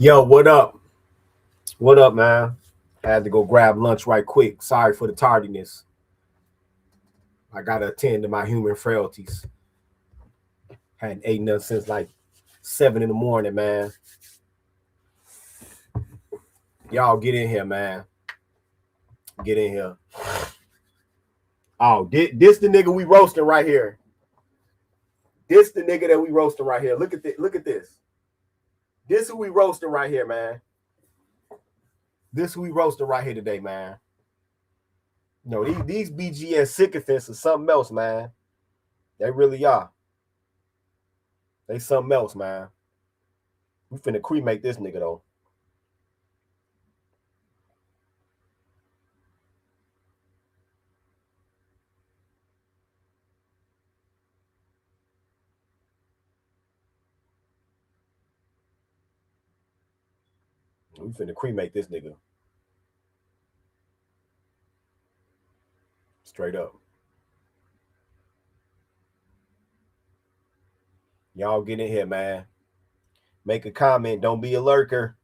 Yo, what up? What up, man? Had to go grab lunch right quick. Sorry for the tardiness. I gotta attend to my human frailties. Hadn't ate nothing since like 7 in the morning, man. Y'all get in here, man. Get in here. Oh, this the nigga we roasting right here. This the nigga that we roasting right here. Look at this. Look at this. This who we roasting right here, man. This who we roasting right here today, man. No, these BGS sycophants are something else, man. They really are. They something else, man. We finna cremate this nigga though. We finna cremate this nigga. Straight up. Y'all get in here, man. Make a comment. Don't be a lurker.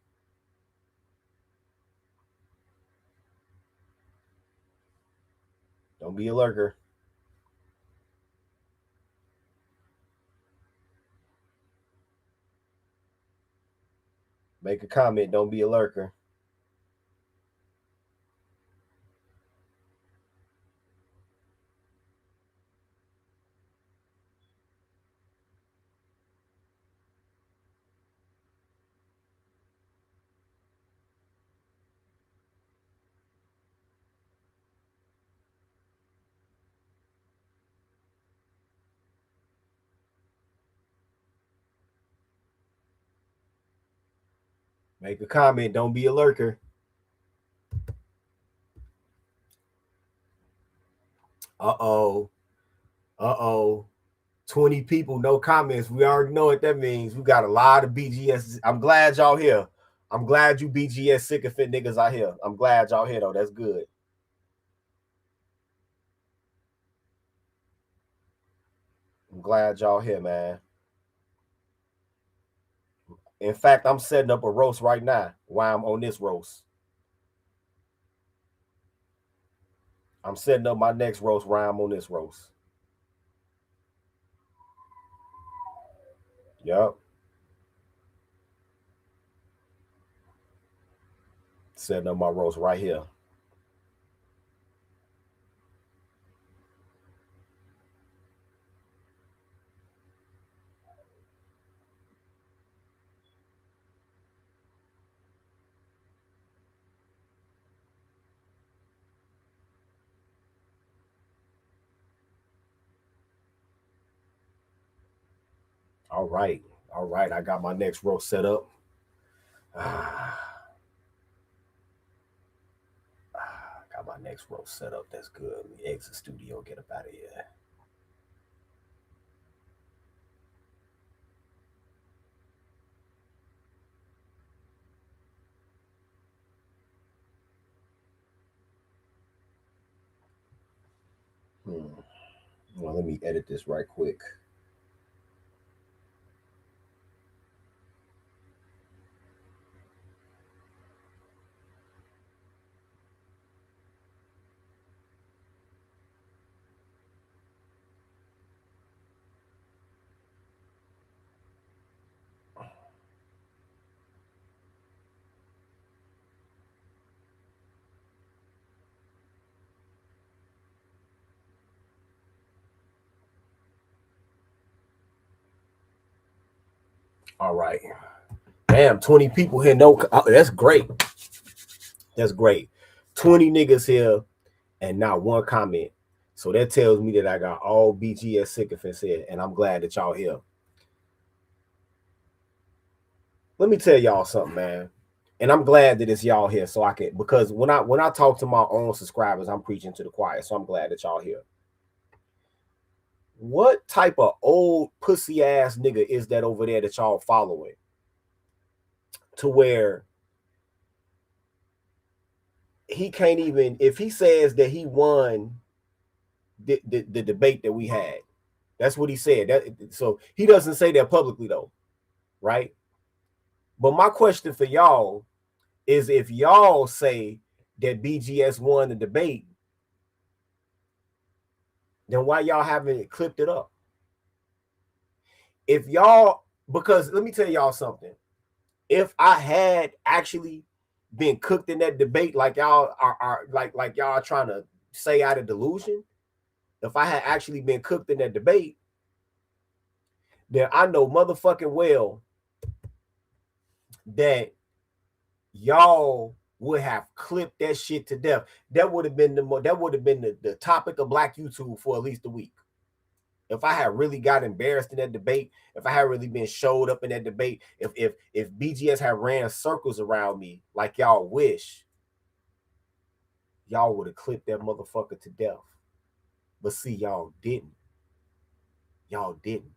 Don't be a lurker. Make a comment. Don't be a lurker. Make a comment. Don't be a lurker. Uh-oh. Uh-oh. 20 people, no comments. We already know what that means. We got a lot of BGS. I'm glad y'all here. I'm glad you BGS sycophant niggas out here. I'm glad y'all here, though. That's good. I'm glad y'all here, man. In fact, I'm setting up a roast right now while I'm on this roast. I'm setting up my next roast while I'm on this roast. Yep. Setting up my roast right here. All right. All right. I got my next roast set up. Got my next roast set up. That's good. Let me exit studio, get up out of here. Well, let me edit this right quick. All right. Damn, 20 people here. No, that's great. That's great. 20 niggas here and not one comment. So that tells me that I got all BGS sycophants here, and I'm glad that y'all here. Let me tell y'all something, man. And I'm glad that it's y'all here, so I can, because when I talk to my own subscribers, I'm preaching to the choir. So I'm glad that y'all here. What type of old pussy ass nigga is that over there that y'all following? To where he can't even, if he says that he won the debate that we had, that's what he said. So he doesn't say that publicly though, right? But my question for y'all is, if y'all say that BGS won the debate, then why y'all haven't clipped it up? If y'all, because let me tell y'all something. If I had actually been cooked in that debate, like y'all are like y'all are trying to say out of delusion, if I had actually been cooked in that debate, then I know motherfucking well that y'all would have clipped that shit to death. That would have been the topic of Black YouTube for at least a week. If I had really got embarrassed in that debate, if I had really been showed up in that debate, if BGS had ran circles around me like y'all wish, y'all would have clipped that motherfucker to death. But see, y'all didn't. Y'all didn't.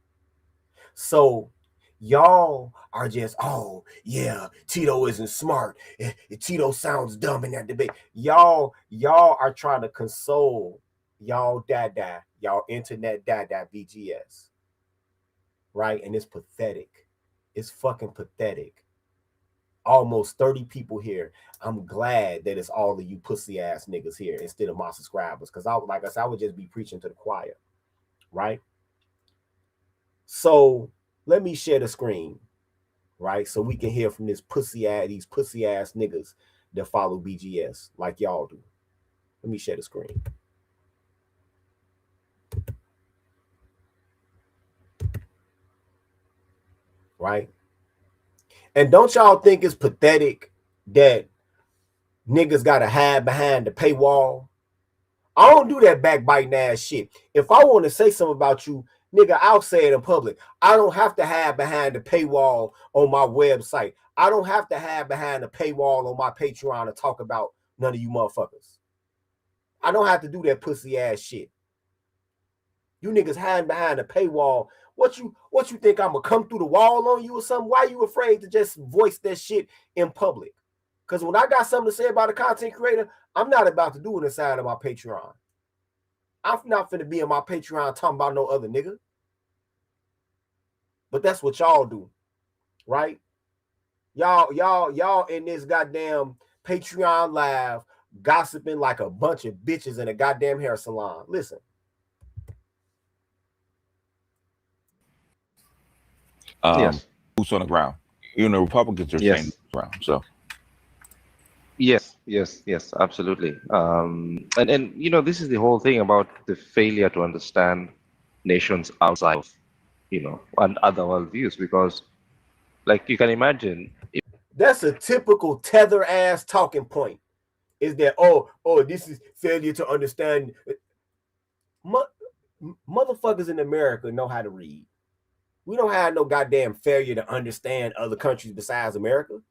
So y'all are just, oh yeah, Tito isn't smart. Tito sounds dumb in that debate. Y'all are trying to console y'all dada, y'all internet dada BGS. Right? And it's pathetic. It's fucking pathetic. Almost 30 people here. I'm glad that it's all of you pussy ass niggas here instead of my subscribers. Because like I said, I would just be preaching to the choir. Right? So let me share the screen, right? So we can hear from these pussy ass niggas that follow BGS like y'all do. Let me share the screen. Right? And don't y'all think it's pathetic that niggas gotta hide behind the paywall? I don't do that backbiting ass shit. If I want to say something about you, nigga, I'll say it in public. I don't have to hide behind the paywall on my website. I don't have to hide behind the paywall on my Patreon to talk about none of you motherfuckers. I don't have to do that pussy ass shit. You niggas hiding behind the paywall. What you think I'm gonna come through the wall on you or something? Why are you afraid to just voice that shit in public? Because when I got something to say about a content creator, I'm not about to do it inside of my Patreon. I'm not finna be in my Patreon talking about no other nigga. But that's what y'all do, right? Y'all in this goddamn Patreon live gossiping like a bunch of bitches in a goddamn hair salon. Listen. Yes. Boots on the ground. Even the Republicans are saying boots around. So. Yes, absolutely. And you know, this is the whole thing about the failure to understand nations outside of, you know, and other worldviews, because, like, you can imagine. That's a typical tether ass talking point. Is that oh this is failure to understand? Motherfuckers in America know how to read. We don't have no goddamn failure to understand other countries besides America.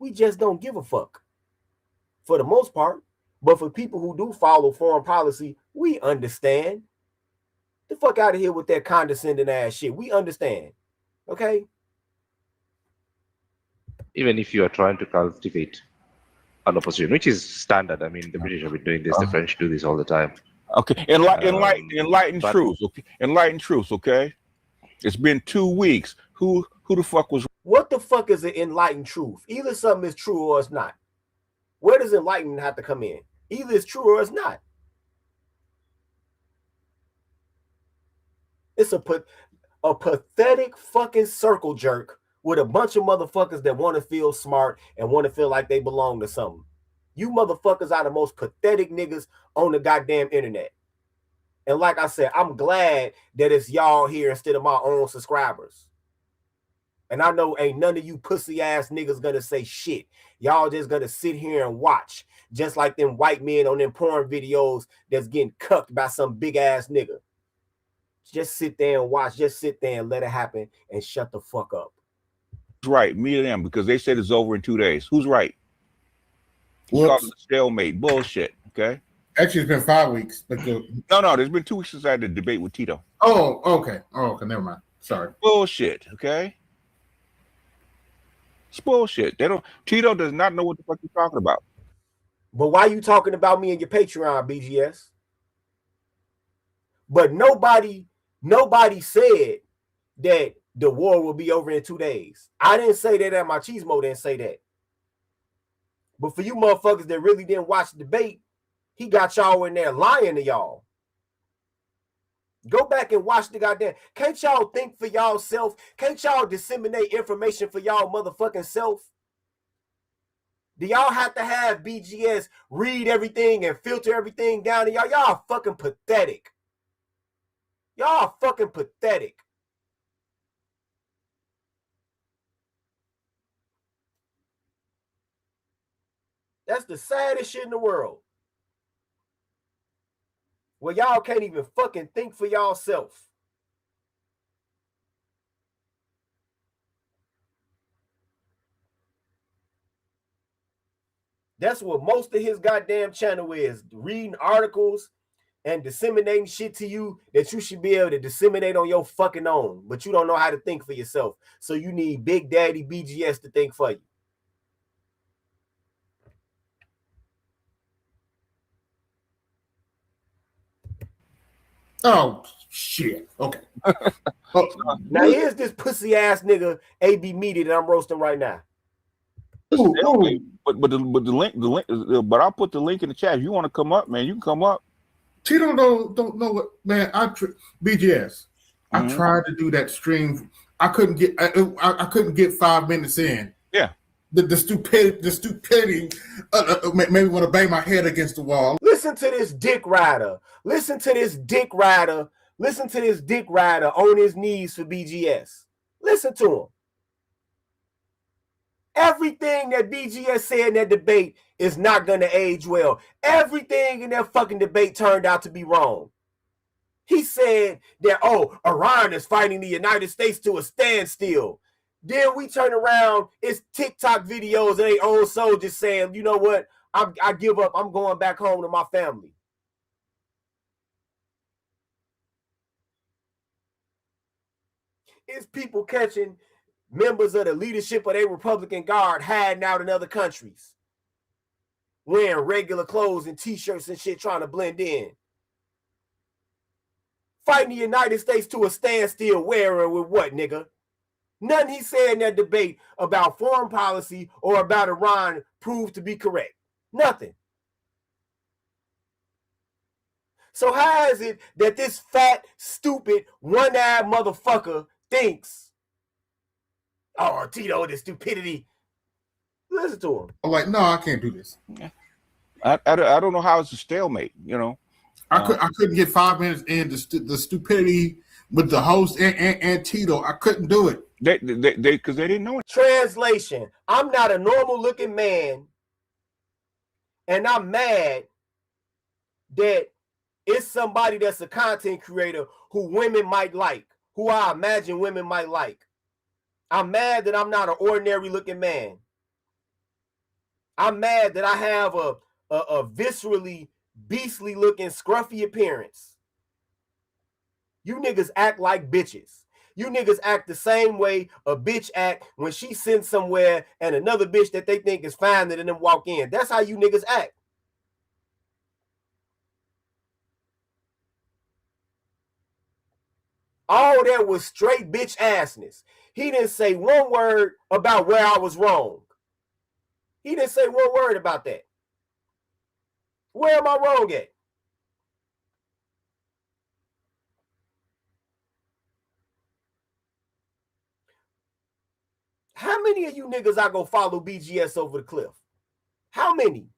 We just don't give a fuck for the most part. But for people who do follow foreign policy, we understand. The fuck out of here with that condescending ass shit. We understand. Okay? Even if you are trying to cultivate an opposition, which is standard. I mean, the British have been doing this, the French do this all the time. Okay, enlighten truth. Okay, enlighten truth. Okay, it's been 2 weeks. Who the fuck was? What the fuck is an enlightened truth? Either something is true or it's not. Where does enlightenment have to come in? Either it's true or it's not. It's a pathetic fucking circle jerk with a bunch of motherfuckers that want to feel smart and want to feel like they belong to something. You motherfuckers are the most pathetic niggas on the goddamn internet. And like I said, I'm glad that it's y'all here instead of my own subscribers. And I know ain't none of you pussy ass niggas gonna say shit. Y'all just gonna sit here and watch, just like them white men on them porn videos that's getting cucked by some big ass nigga. Just sit there and watch. Just sit there and let it happen and shut the fuck up. Who's right? Me and them, because they said it's over in 2 days. Who's right? It's called a stalemate. Bullshit. Okay. Actually, it's been 5 weeks. But no, there's been 2 weeks since I had the debate with Tito. Oh, okay. Never mind. Sorry. Bullshit. Okay. It's bullshit. Tito does not know what the fuck you're talking about. But why you talking about me and your Patreon, BGS? But nobody said that the war will be over in 2 days. I didn't say that, and Machismo didn't say that. But for you motherfuckers that really didn't watch the debate, he got y'all in there lying to y'all. Go back and watch the goddamn. Can't y'all think for y'all self? Can't y'all disseminate information for y'all motherfucking self? Do y'all have to have BGS read everything and filter everything down to y'all? Y'all fucking pathetic. Y'all fucking pathetic. That's the saddest shit in the world. Well, y'all can't even fucking think for y'all self. That's what most of his goddamn channel is. Reading articles and disseminating shit to you that you should be able to disseminate on your fucking own. But you don't know how to think for yourself. So you need Big Daddy BGS to think for you. Oh shit. Okay. Oh, Now here's this pussy ass nigga AB Media that I'm roasting right now. But the link, but I'll put the link in the chat. If you want to come up, man, you can come up. Tito don't know what, man. BGS. I tried to do that stream. I couldn't get 5 minutes in. Yeah. The stupidity made me want to bang my head against the wall. Listen to this dick rider. Listen to this dick rider. Listen to this dick rider on his knees for BGS. Listen to him. Everything that BGS said in that debate is not going to age well. Everything in that fucking debate turned out to be wrong. He said that, oh, Iran is fighting the United States to a standstill. Then we turn around, it's TikTok videos of their own soldiers saying, you know what, I give up, I'm going back home to my family. It's people catching members of the leadership of their Republican Guard hiding out in other countries, wearing regular clothes and t-shirts and shit, trying to blend in. Fighting the United States to a standstill, wearing with what, nigga? Nothing he said in that debate about foreign policy or about Iran proved to be correct. Nothing. So how is it that this fat, stupid, one-eyed motherfucker thinks, oh, Tito, the stupidity? Listen to him. I'm like, no, I can't do this. I don't know how it's a stalemate, you know. I couldn't get 5 minutes in the stupidity with the host and Tito. I couldn't do it. Because they didn't know it. Translation: I'm not a normal looking man, and I'm mad that it's somebody that's a content creator who women might like, who I imagine women might like. I'm mad that I'm not an ordinary looking man. I'm mad that I have a viscerally beastly looking scruffy appearance. You niggas act like bitches. You niggas act the same way a bitch act when she sends somewhere and another bitch that they think is finer than them walk in. That's how you niggas act. All that was straight bitch assness. He didn't say one word about where I was wrong. He didn't say one word about that. Where am I wrong at? How many of you niggas I go follow BGS over the cliff? How many?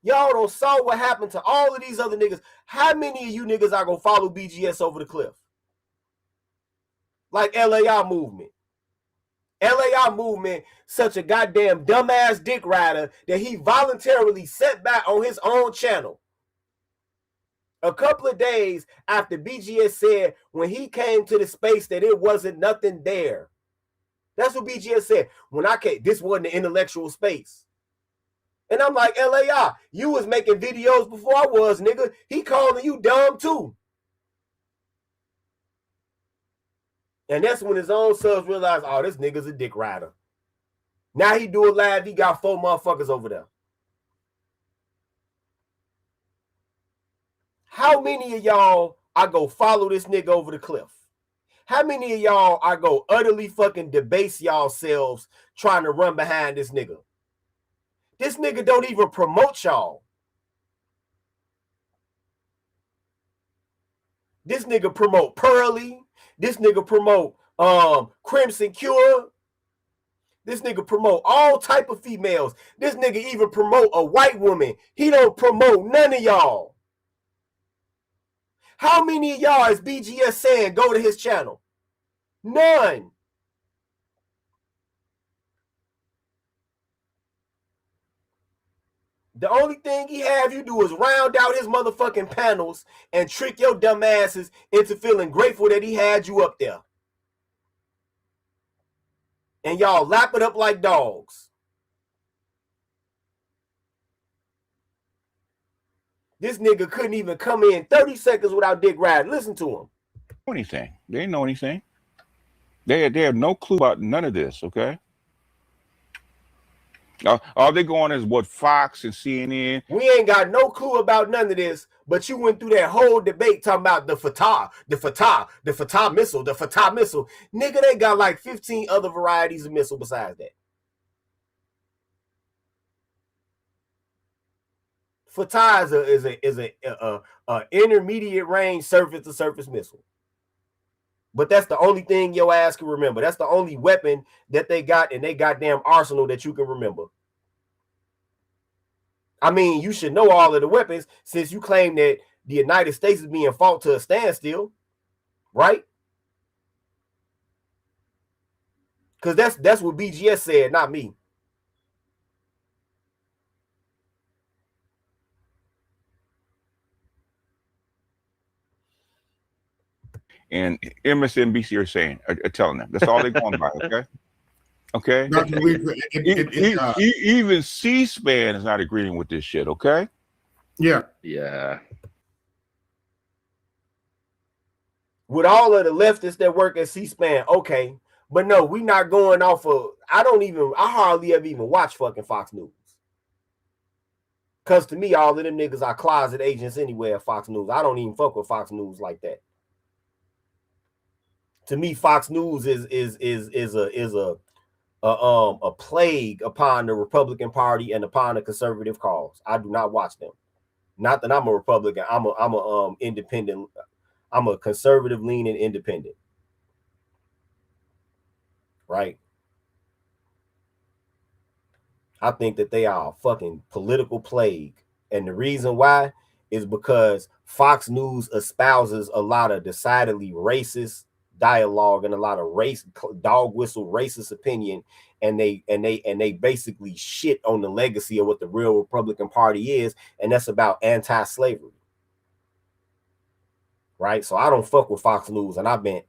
Y'all don't saw what happened to all of these other niggas. How many of you niggas I go follow BGS over the cliff? Like LAI movement. LAI movement, such a goddamn dumbass dick rider that he voluntarily set back on his own channel. A couple of days after BGS said when he came to the space that it wasn't nothing there. That's what BGS said. When I came, this wasn't the intellectual space. And I'm like, LAI, you was making videos before I was, nigga. He calling you dumb too. And that's when his own subs realized, oh, this nigga's a dick rider. Now he do it live, he got 4 motherfuckers over there. How many of y'all I go follow this nigga over the cliff? How many of y'all are go utterly fucking debase y'all selves trying to run behind this nigga? This nigga don't even promote y'all. This nigga promote Pearly. This nigga promote Crimson Cure. This nigga promote all type of females. This nigga even promote a white woman. He don't promote none of y'all. How many of y'all is BGS saying go to his channel? None. The only thing he have you do is round out his motherfucking panels and trick your dumb asses into feeling grateful that he had you up there. And y'all lap it up like dogs. This nigga couldn't even come in 30 seconds without dick riding. Listen to him. Anything. They didn't know anything. They have no clue about none of this, okay? All they go on is what Fox and CNN. We ain't got no clue about none of this, but you went through that whole debate talking about the Fatah missile, the Fatah missile. Nigga, they got like 15 other varieties of missile besides that. Fatah is a intermediate range surface-to-surface missile. But that's the only thing your ass can remember. That's the only weapon that they got in their goddamn arsenal that you can remember. I mean, you should know all of the weapons since you claim that the United States is being fought to a standstill, right? Because that's what BGS said, not me. And MSNBC are saying, are telling them. That's all they're going by, okay? Okay? Even C-SPAN is not agreeing with this shit, okay? Yeah. Yeah. With all of the leftists that work at C-SPAN, okay. But no, we not going off of, I hardly ever even watch fucking Fox News. Because to me, all of them niggas are closet agents anyway at Fox News. I don't even fuck with Fox News like that. To me, Fox News is a plague upon the Republican Party and upon the conservative cause. I do not watch them. Not that I'm a Republican. I'm a independent. I'm a conservative leaning independent. Right? I think that they are a fucking political plague. And the reason why is because Fox News espouses a lot of decidedly racist dialogue and a lot of dog whistle racist opinion, and they basically shit on the legacy of what the real Republican Party is, and that's about anti-slavery. Right? So I don't fuck with Fox News, and I've been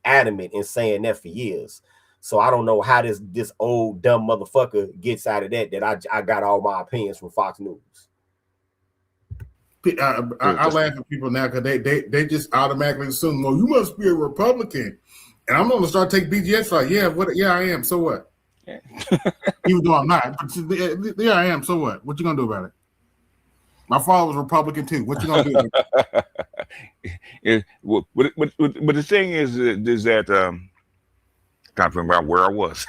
adamant in saying that for years. So I don't know how this old dumb motherfucker gets out of that I got all my opinions from Fox News. I laugh at people now because they just automatically assume, well, you must be a Republican. And I'm gonna start taking BGS like, yeah, I am. So what? Yeah. Even though I'm not, but yeah, I am. So what? What you gonna do about it? My father was Republican too. What you gonna do? But the thing is that can't remember where I was.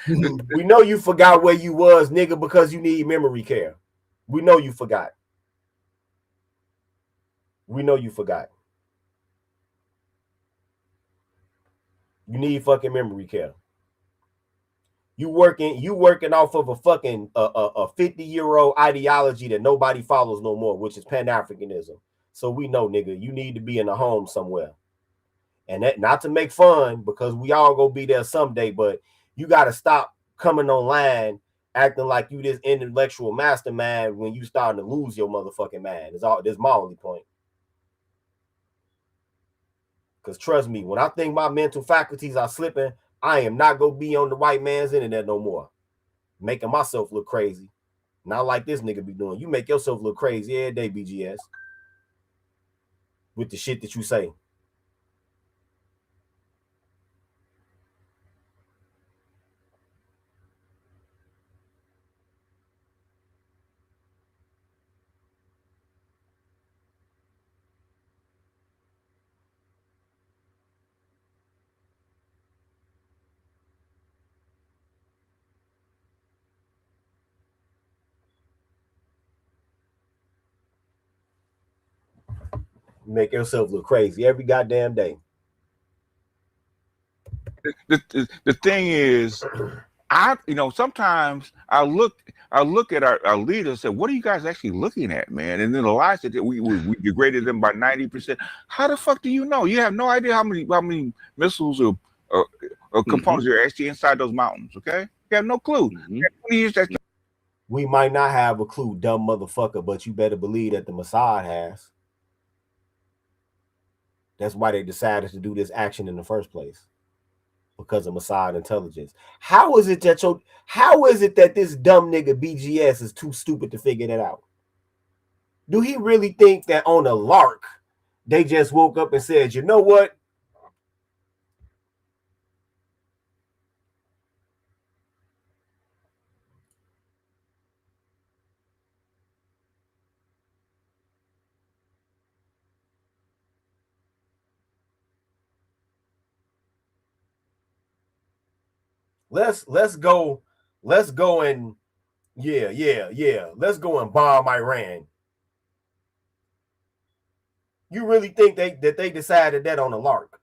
We know you forgot where you was, nigga, because you need memory care. We know you forgot. We know you forgot. You need fucking memory care. You working off of a fucking a 50-year-old ideology that nobody follows no more, which is Pan-Africanism. So we know, nigga, you need to be in a home somewhere. And that not to make fun, because we all gonna be there someday, but you gotta stop coming online acting like you this intellectual mastermind when you starting to lose your motherfucking mind. This my only point. Because trust me, when I think my mental faculties are slipping, I am not going to be on the white man's internet no more. Making myself look crazy. Not like this nigga be doing. You make yourself look crazy every day, BGS. With the shit that you say. Make yourself look crazy every goddamn day. The thing is, sometimes I look at our leaders and say, what are you guys actually looking at, man? And then the lies that we degraded them by 90%. How the fuck do you know? You have no idea how many missiles or components are actually inside those mountains, okay? You have no clue. We might not have a clue, dumb motherfucker, but you better believe that the Mossad has. That's why they decided to do this action in the first place. Because of Mossad intelligence. How is it that this dumb nigga BGS is too stupid to figure that out? Do he really think that on a lark they just woke up and said, you know what? Let's go and let's go and bomb Iran. You really think that they decided that on a lark?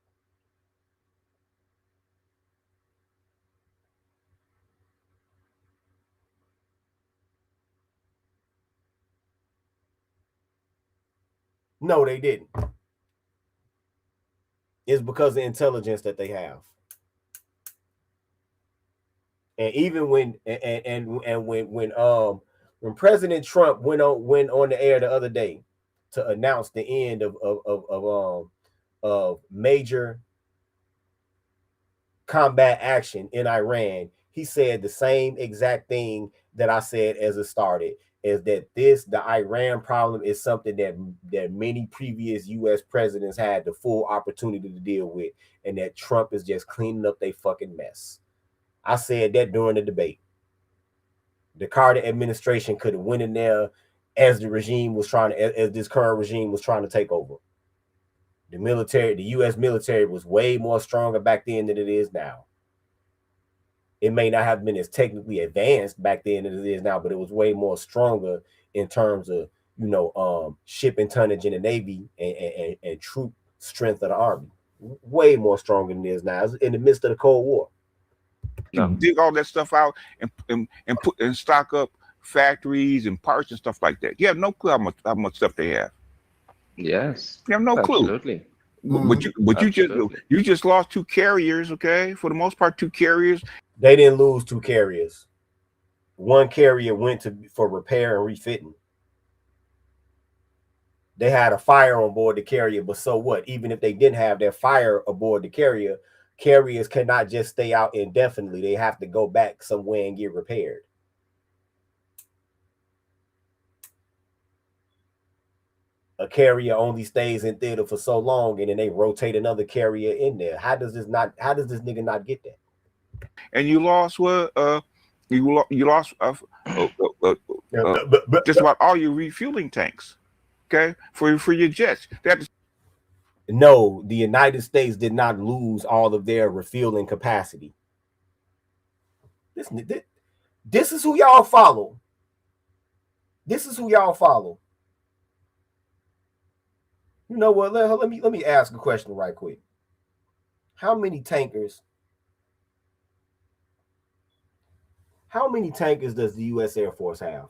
No, they didn't. It's because of the intelligence that they have. And even when when President Trump went on the air the other day to announce the end of major combat action in Iran, he said the same exact thing that I said as it started, is that the Iran problem is something that many previous U.S. presidents had the full opportunity to deal with, and that Trump is just cleaning up their fucking mess. I said that during the debate. The Carter administration could have went in there as the regime was as this current regime was trying to take over. The U.S. military was way more stronger back then than it is now. It may not have been as technically advanced back then as it is now, but it was way more stronger in terms of, shipping tonnage in the Navy and troop strength of the Army. Way more stronger than it is now. It's in the midst of the Cold War. Dig all that stuff out and put and stock up factories and parts and stuff like that. You have no clue how much stuff they have. Yes, you have no absolutely. Clue. But you just lost 2 carriers. Okay, for the most part, 2 carriers. They didn't lose 2 carriers. 1 carrier went for repair and refitting. They had a fire on board the carrier, but so what? Even if they didn't have their fire aboard the carrier, carriers cannot just stay out indefinitely. They have to go back somewhere and get repaired. A carrier only stays in theater for so long, and then they rotate another carrier in there. How does this nigga not get that? And you lost what? You lost just about all your refueling tanks. Okay, for your jets. No, the United States did not lose all of their refueling capacity. This is who y'all follow. This is who y'all follow. You know what? Let me ask a question right quick. How many tankers does the U.S. Air Force have?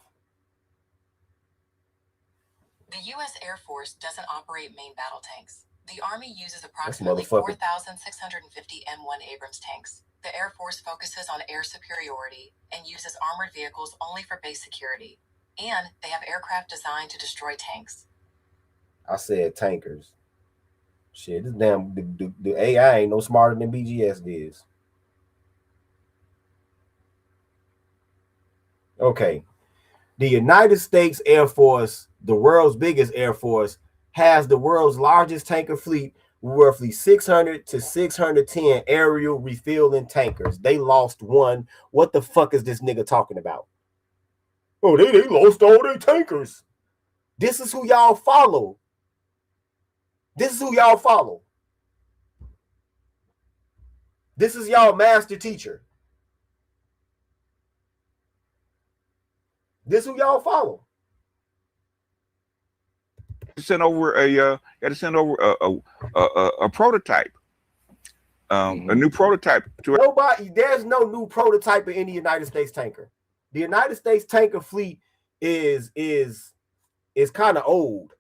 The U.S. Air Force doesn't operate main battle tanks. The Army uses approximately 4,650 M1 Abrams tanks. The Air Force focuses on air superiority and uses armored vehicles only for base security. And they have aircraft designed to destroy tanks. I said tankers. Shit, this damn the AI ain't no smarter than BGS is. Okay. The United States Air Force, the world's biggest air force, has the world's largest tanker fleet with roughly 600 to 610 aerial refueling tankers. They lost 1. What the fuck is this nigga talking about? Oh, they lost all their tankers. This is who y'all follow. This is who y'all follow. This is y'all master teacher. This is who y'all follow. send over a prototype, a new prototype to nobody. There's no new prototype in any United States tanker. The United States tanker fleet is kind of old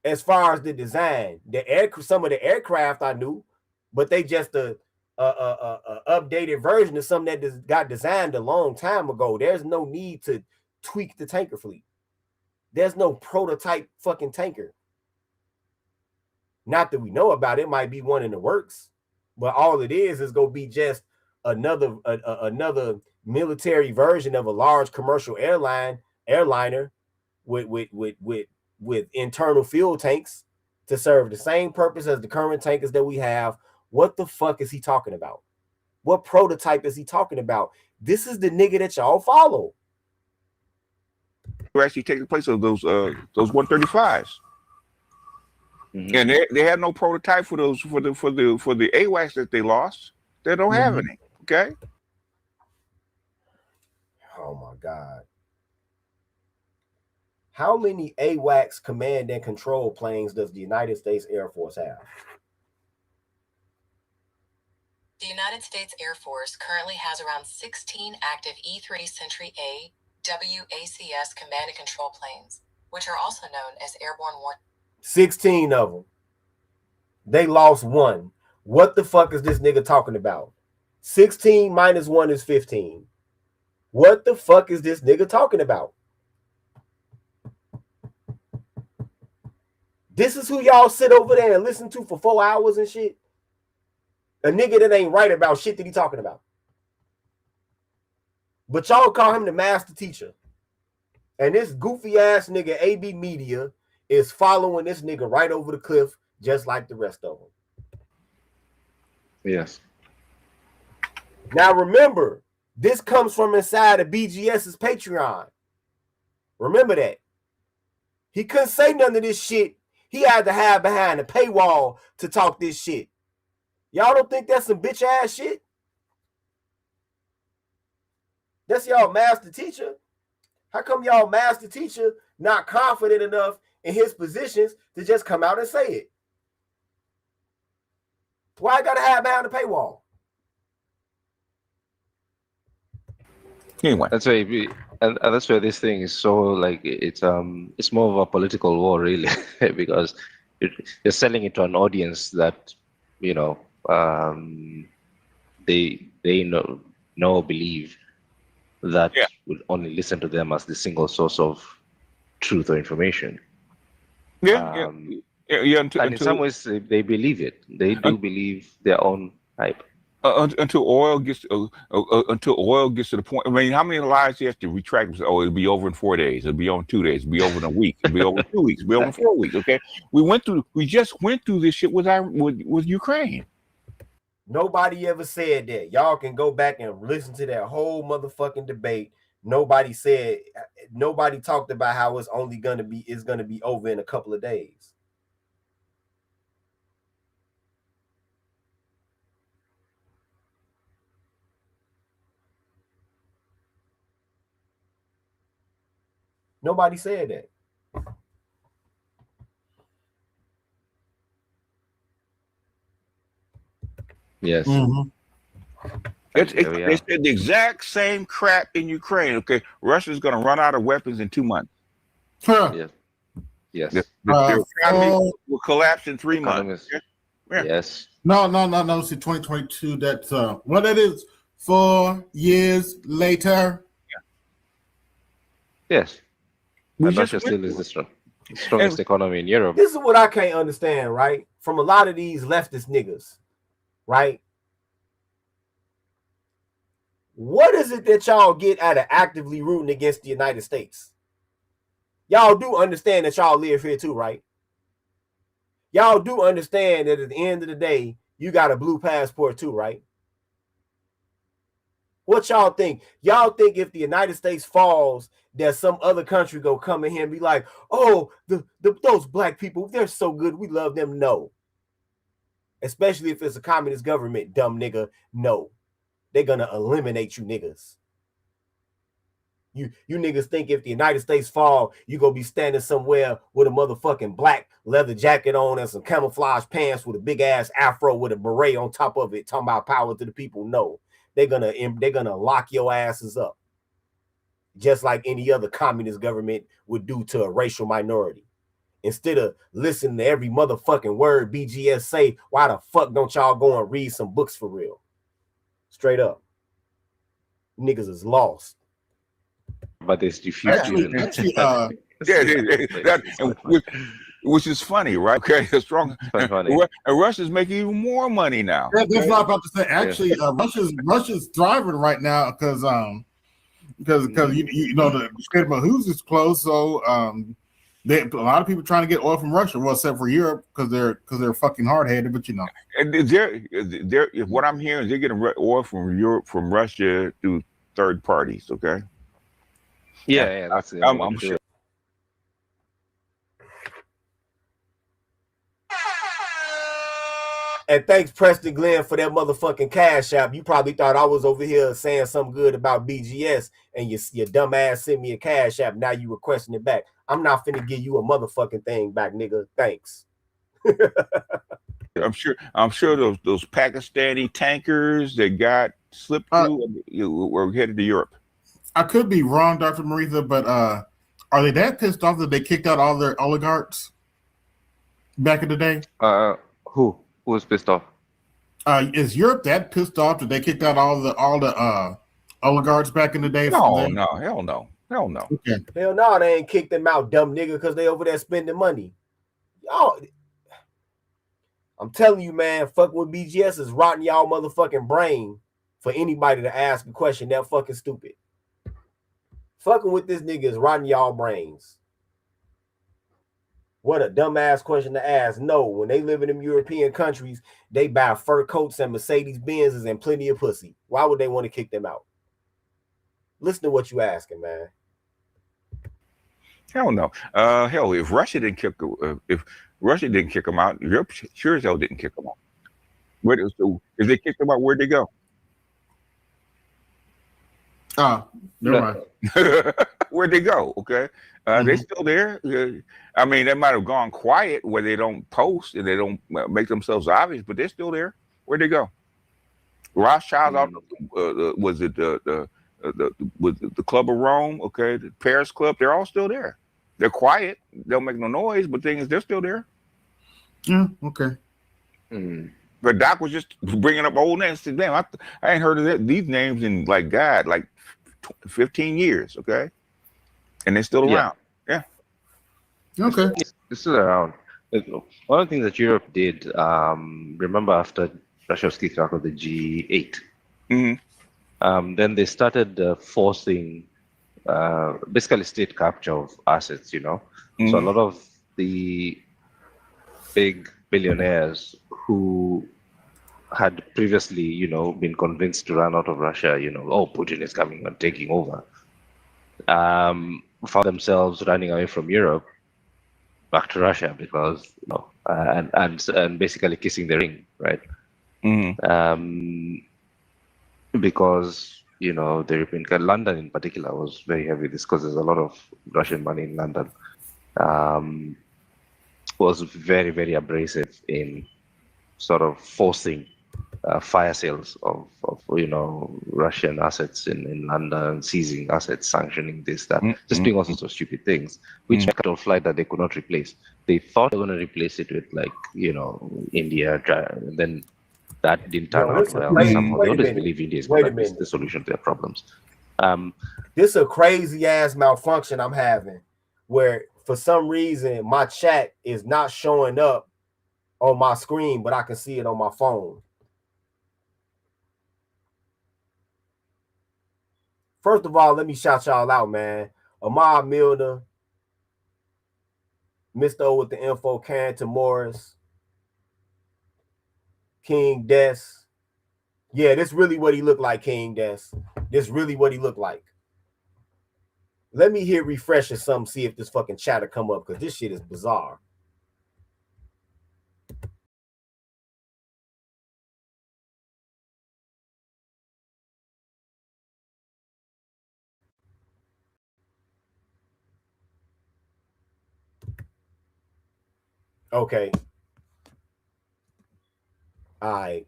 as far as the design. Some of the aircraft I knew, but they just a updated version of something that got designed a long time ago. There's no need to tweak the tanker fleet. There's no prototype fucking tanker. Not that we know about. It might be one in the works, but all it is gonna be just another military version of a large commercial airliner with internal fuel tanks to serve the same purpose as the current tankers that we have. What the fuck is he talking about? What prototype is he talking about? This is the nigga that y'all follow. actually take the place of those 135s. Mm-hmm. And they have no prototype for those for the AWACS that they lost. They don't have any. Okay. Oh my God. How many AWACS command and control planes does the United States Air Force have? The United States Air Force currently has around 16 active E-3 Sentry A WACS command and control planes, which are also known as Airborne 1. 16 of them. They lost one. What the fuck is this nigga talking about? 16 minus 1 is 15. What the fuck is this nigga talking about? This is who y'all sit over there and listen to for 4 hours and shit? A nigga that ain't right about shit that he talking about. But y'all call him the master teacher. And this goofy ass nigga, AB Media, is following this nigga right over the cliff, just like the rest of them. Yes. Now remember, this comes from inside of BGS's Patreon. Remember that. He couldn't say none of this shit. He had to hide behind a paywall to talk this shit. Y'all don't think that's some bitch ass shit? That's y'all master teacher. How come y'all master teacher not confident enough in his positions to just come out and say it? Why I gotta hide behind the paywall? Anyway, that's why and that's why this thing is so like it's more of a political war really because you're selling it to an audience that they know believe that would only listen to them as the single source of truth or information. And in some ways they believe it. They do believe their own hype. Until oil gets to the point. I mean, how many lies do you have to retract? Oh, it'll be over in 4 days. It'll be over in 2 days. It'll be over in a week. It'll be over in 2 weeks. It'll be over in 4 weeks. Okay, we just went through this shit with Ukraine. Nobody ever said that. Y'all can go back and listen to that whole motherfucking debate. Nobody talked about how it's gonna be over in a couple of days. Nobody said that. Yes. They said the exact same crap in Ukraine. Okay, Russia's going to run out of weapons in 2 months. Yes. The economy will collapse in 3 months. Yeah. Yes. No. See, 2022. That's what it is. 4 years later. Yes. Russia still is the strongest economy in Europe. This is what I can't understand, right? From a lot of these leftist niggas, right? What is it that y'all get out of actively rooting against the United States? Y'all do understand that y'all live here too, right? Y'all do understand that at the end of the day, you got a blue passport too, right? What y'all think? Y'all think if the United States falls, that some other country go come in here and be like, oh, those black people, they're so good, we love them? No. Especially if it's a communist government, dumb nigga. No. They're gonna eliminate you niggas. You niggas think if the United States fall, you gonna be standing somewhere with a motherfucking black leather jacket on and some camouflage pants with a big ass afro with a beret on top of it, talking about power to the people. No, they're gonna lock your asses up, just like any other communist government would do to a racial minority. Instead of listening to every motherfucking word BGS say, why the fuck don't y'all go and read some books for real? Straight up. Niggas is lost. But there's diffused which is funny, right? Okay, it's strong. And Russia's making even more money now. That's what I'm about to say. Actually, Russia's thriving right now because you know the Strait of Hormuz is closed, so a lot of people trying to get oil from Russia, well, except for Europe because they're fucking hard headed. But you know, and they're what I'm hearing is they're getting oil from Europe, from Russia through third parties. Okay. Yeah, that's it. I'm sure. And thanks, Preston Glenn, for that motherfucking cash app. You probably thought I was over here saying something good about BGS, and your dumb ass sent me a cash app. Now you requesting it back. I'm not finna give you a motherfucking thing back, nigga. Thanks. I'm sure those Pakistani tankers that got slipped through were headed to Europe. I could be wrong, Dr. Maritha, but are they that pissed off that they kicked out all their oligarchs back in the day? Who was pissed off? Is Europe that pissed off that they kicked out all the oligarchs back in the day? No, hell no. Okay. Hell no, they ain't kicked them out, dumb nigga, because they over there spending money. Y'all, I'm telling you, man, fuck with BGS is rotting y'all motherfucking brain for anybody to ask a question that fucking stupid. Fucking with this nigga is rotting y'all brains. What a dumbass question to ask. No, when they live in them European countries, they buy fur coats and Mercedes Benzes and plenty of pussy. Why would they want to kick them out? Listen to what you asking, man. Hell no. Hell, if Russia didn't kick them out, Europe sure as hell didn't kick them out. So if they kicked them out, where'd they go? Never mind. Where'd they go? Okay. They still there. I mean, they might have gone quiet where they don't post and they don't make themselves obvious, but they're still there. Where'd they go? Rothschild, was it the Club of Rome? Okay, the Paris Club. They're all still there. They're quiet. They don't make no noise, but thing is, they're still there. Yeah. Okay. But Doc was just bringing up old names. Damn, I ain't heard of these names in like 15 years. Okay, and they're still around. Yeah. Okay. They're still around. One of the things that Europe did, remember after Russia was kicked out of the G8, then they started forcing basically state capture of assets, you know. So a lot of the big billionaires who had previously, you know, been convinced to run out of Russia, you know, oh, Putin is coming and taking over, found themselves running away from Europe back to Russia because, you know, and basically kissing the ring, right? Because, you know, the European, London in particular was very heavy this because there's a lot of Russian money in London. Was very, very abrasive in sort of forcing fire sales of you know, Russian assets in London, seizing assets, sanctioning this, that, just doing all sorts of stupid things, which capital flight that they could not replace. They thought they were going to replace it with, like, you know, India, and then that didn't turn out well. Somehow they always believe India is going to be the solution to their problems. This is a crazy ass malfunction I'm having, where for some reason my chat is not showing up on my screen, but I can see it on my phone. First of all, let me shout y'all out, man. Amar Milner, Mr. O with the info, Carrington Morris, King Des. Yeah, this really what he looked like, King Des. This really what he looked like. Let me hit refresh or something, see if this fucking chatter come up, because this shit is bizarre. Okay. All right.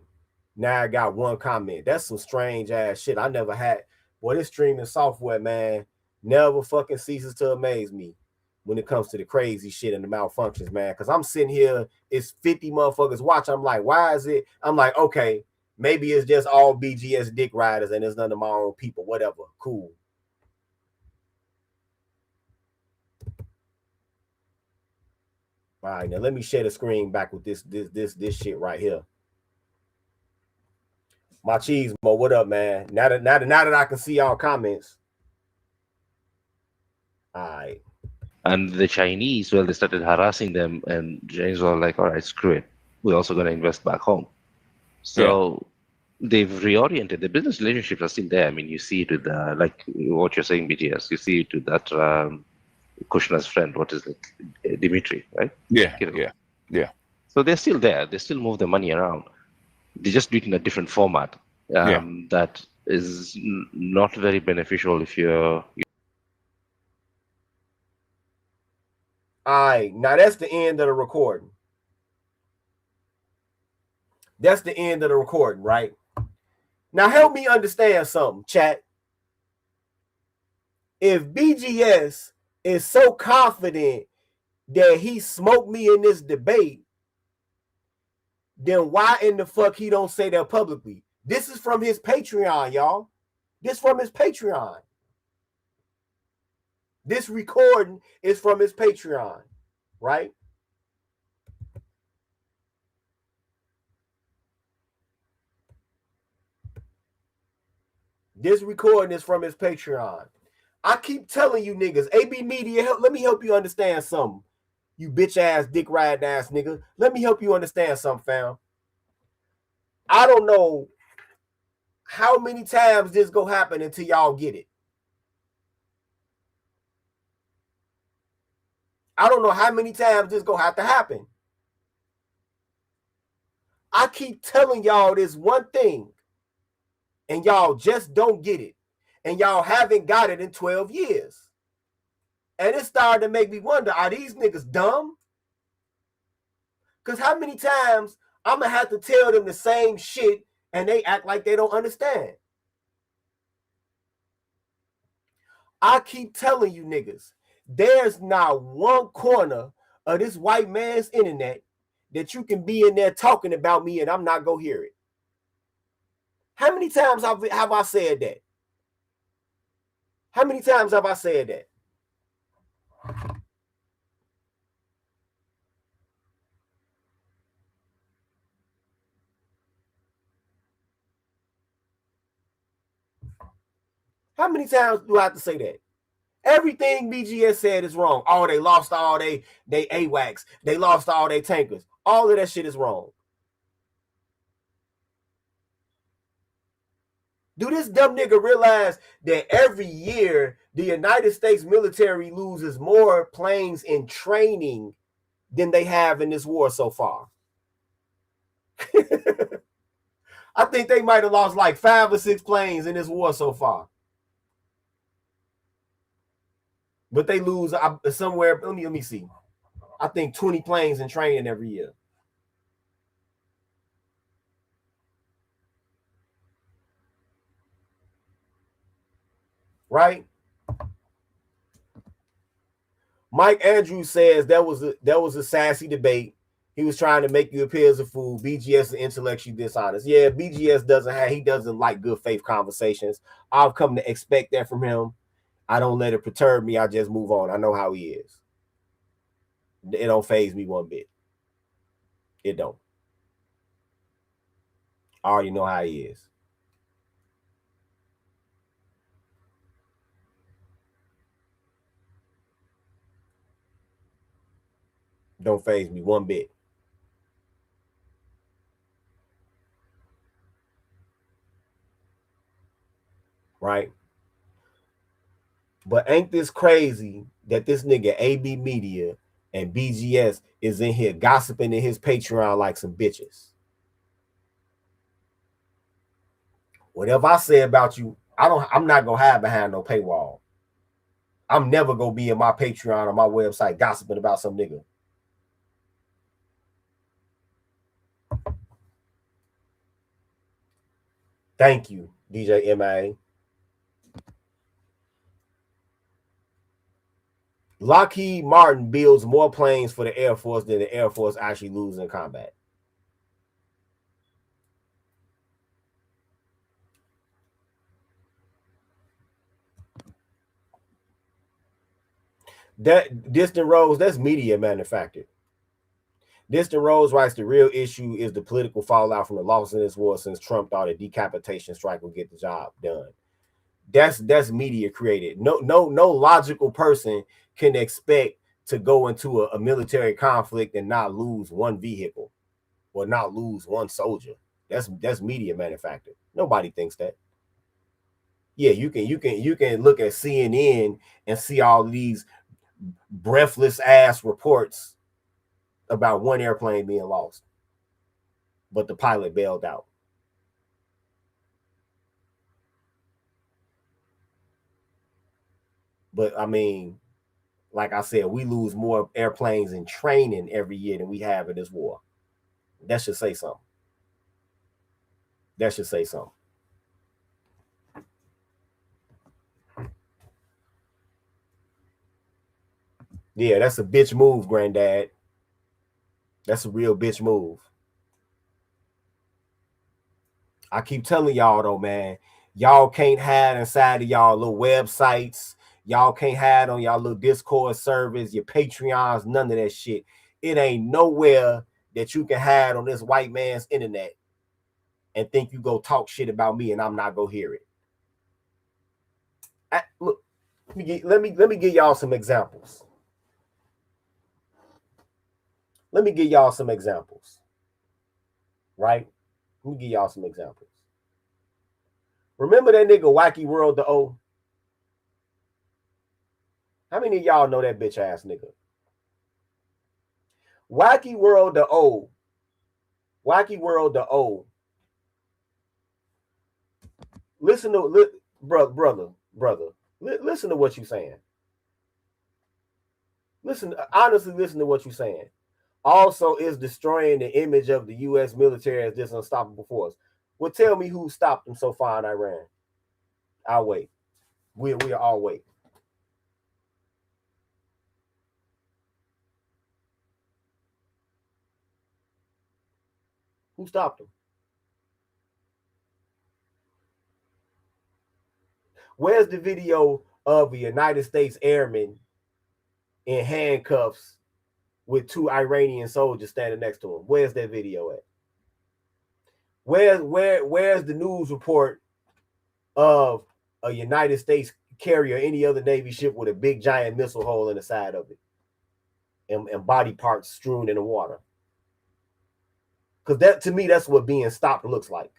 Now I got one comment. That's some strange ass shit I never had. Boy, this streaming software, man, never fucking ceases to amaze me when it comes to the crazy shit and the malfunctions, man. Because I'm sitting here, it's 50 motherfuckers watching. I'm like, why is it? I'm like, okay, maybe it's just all BGS dick riders and it's none of my own people. Whatever. Cool. All right, now let me share the screen back with this shit right here. My cheese mo, what up, man? Now that I can see y'all comments. All right. And the Chinese, well, they started harassing them, and Chinese were like, all right, screw it. We're also going to invest back home. So they've reoriented. The business relationships are still there. I mean, you see it with, like what you're saying, BGS. You see it with that Kushner's friend, what is it? Dimitri, right? Yeah. So they're still there. They still move the money around. They just do it in a different format that is not very beneficial if you're... All right, now that's the end of the recording. That's the end of the recording, right? Now help me understand something, chat. If BGS is so confident that he smoked me in this debate, then why in the fuck he don't say that publicly? This is from his Patreon, y'all. This from his Patreon. This recording is from his Patreon, right? This recording is from his Patreon. I keep telling you niggas, AB Media, let me help you understand something. You bitch ass, dick ride ass nigga. Let me help you understand something, fam. I don't know how many times this go happen until y'all get it. I don't know how many times this gonna have to happen. I keep telling y'all this one thing, and y'all just don't get it. And y'all haven't got it in 12 years. And it started to make me wonder, are these niggas dumb? Because how many times I'm going to have to tell them the same shit and they act like they don't understand? I keep telling you niggas, there's not one corner of this white man's internet that you can be in there talking about me and I'm not going to hear it. How many times have I said that? How many times have I said that? How many times do I have to say that? Everything BGS said is wrong. Oh, they lost all they AWACS. They lost all their tankers. All of that shit is wrong. Do this dumb nigga realize that every year the United States military loses more planes in training than they have in this war so far? I think they might have lost like 5 or 6 planes in this war so far. But they lose somewhere, let me see. I think 20 planes in training every year. Right? Mike Andrews says that was a sassy debate. He was trying to make you appear as a fool. BGS is intellectually dishonest. Yeah, BGS doesn't like good faith conversations. I've come to expect that from him. I don't let it perturb me. I just move on. I know how he is. It don't faze me one bit. It don't. I already know how he is. Don't faze me one bit. Right? But ain't this crazy that this nigga AB Media and BGS is in here gossiping in his Patreon like some bitches? Whatever I say about you, I'm not gonna hide behind no paywall. I'm never gonna be in my Patreon or my website gossiping about some nigga. Thank you, DJ MA. Lockheed Martin builds more planes for the Air Force than the Air Force actually loses in combat. That Distant Rose, that's media manufactured. Distant Rose writes the real issue is the political fallout from the loss in this war since Trump thought a decapitation strike would get the job done. That's media created. No logical person can expect to go into a military conflict and not lose one vehicle or not lose one soldier. That's media manufactured. Nobody thinks that. Yeah, you can look at CNN and see all these breathless ass reports about one airplane being lost, but the pilot bailed out. But I mean, like I said, we lose more airplanes in training every year than we have in this war. That should say something. That should say something. Yeah, that's a bitch move, granddad. That's a real bitch move. I keep telling y'all though, man, y'all can't hide inside of y'all little websites. Y'all can't hide on y'all little Discord servers, your Patreons, none of that shit. It ain't nowhere that you can hide on this white man's internet and think you go talk shit about me and I'm not gonna hear it. Look, let me give y'all some examples. Let me give y'all some examples. Right? Let me give y'all some examples. Remember that nigga Wacky World the O? How many of y'all know that bitch ass nigga? Wacky World the O. Wacky World the O. Listen to brother. Listen to what you saying. Honestly, listen to what you saying. Also is destroying the image of the U.S. military as this unstoppable force. Well, tell me who stopped them so far in Iran. I'll wait. We'll all wait. Who stopped them? Where's the video of a United States airman in handcuffs with two Iranian soldiers standing next to him? Where's that video at? Where's the news report of a United States carrier or any other Navy ship with a big giant missile hole in the side of it and body parts strewn in the water? Because that, to me, that's what being stopped looks like.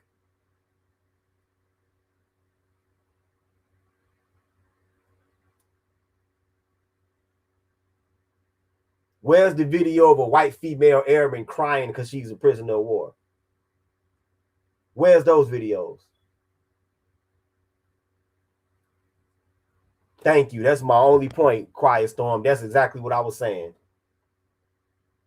Where's the video of a white female airman crying because she's a prisoner of war? Where's those videos? Thank you. That's my only point, Quiet Storm. That's exactly what I was saying.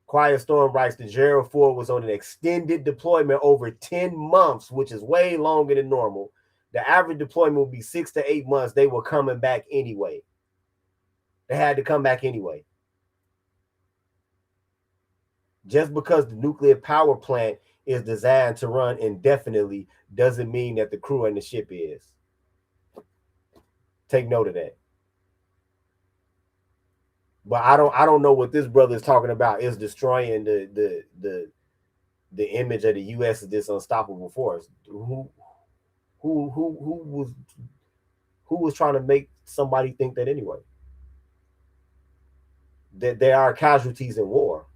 Quiet Storm writes that Gerald Ford was on an extended deployment over 10 months, which is way longer than normal. The average deployment would be 6 to 8 months. They were coming back anyway. They had to come back anyway. Just because the nuclear power plant is designed to run indefinitely doesn't mean that the crew and the ship is. Take note of that. But I don't know what this brother is talking about. Is destroying the image of the U.S. as this unstoppable force. Who was trying to make somebody think that anyway? That there are casualties in war.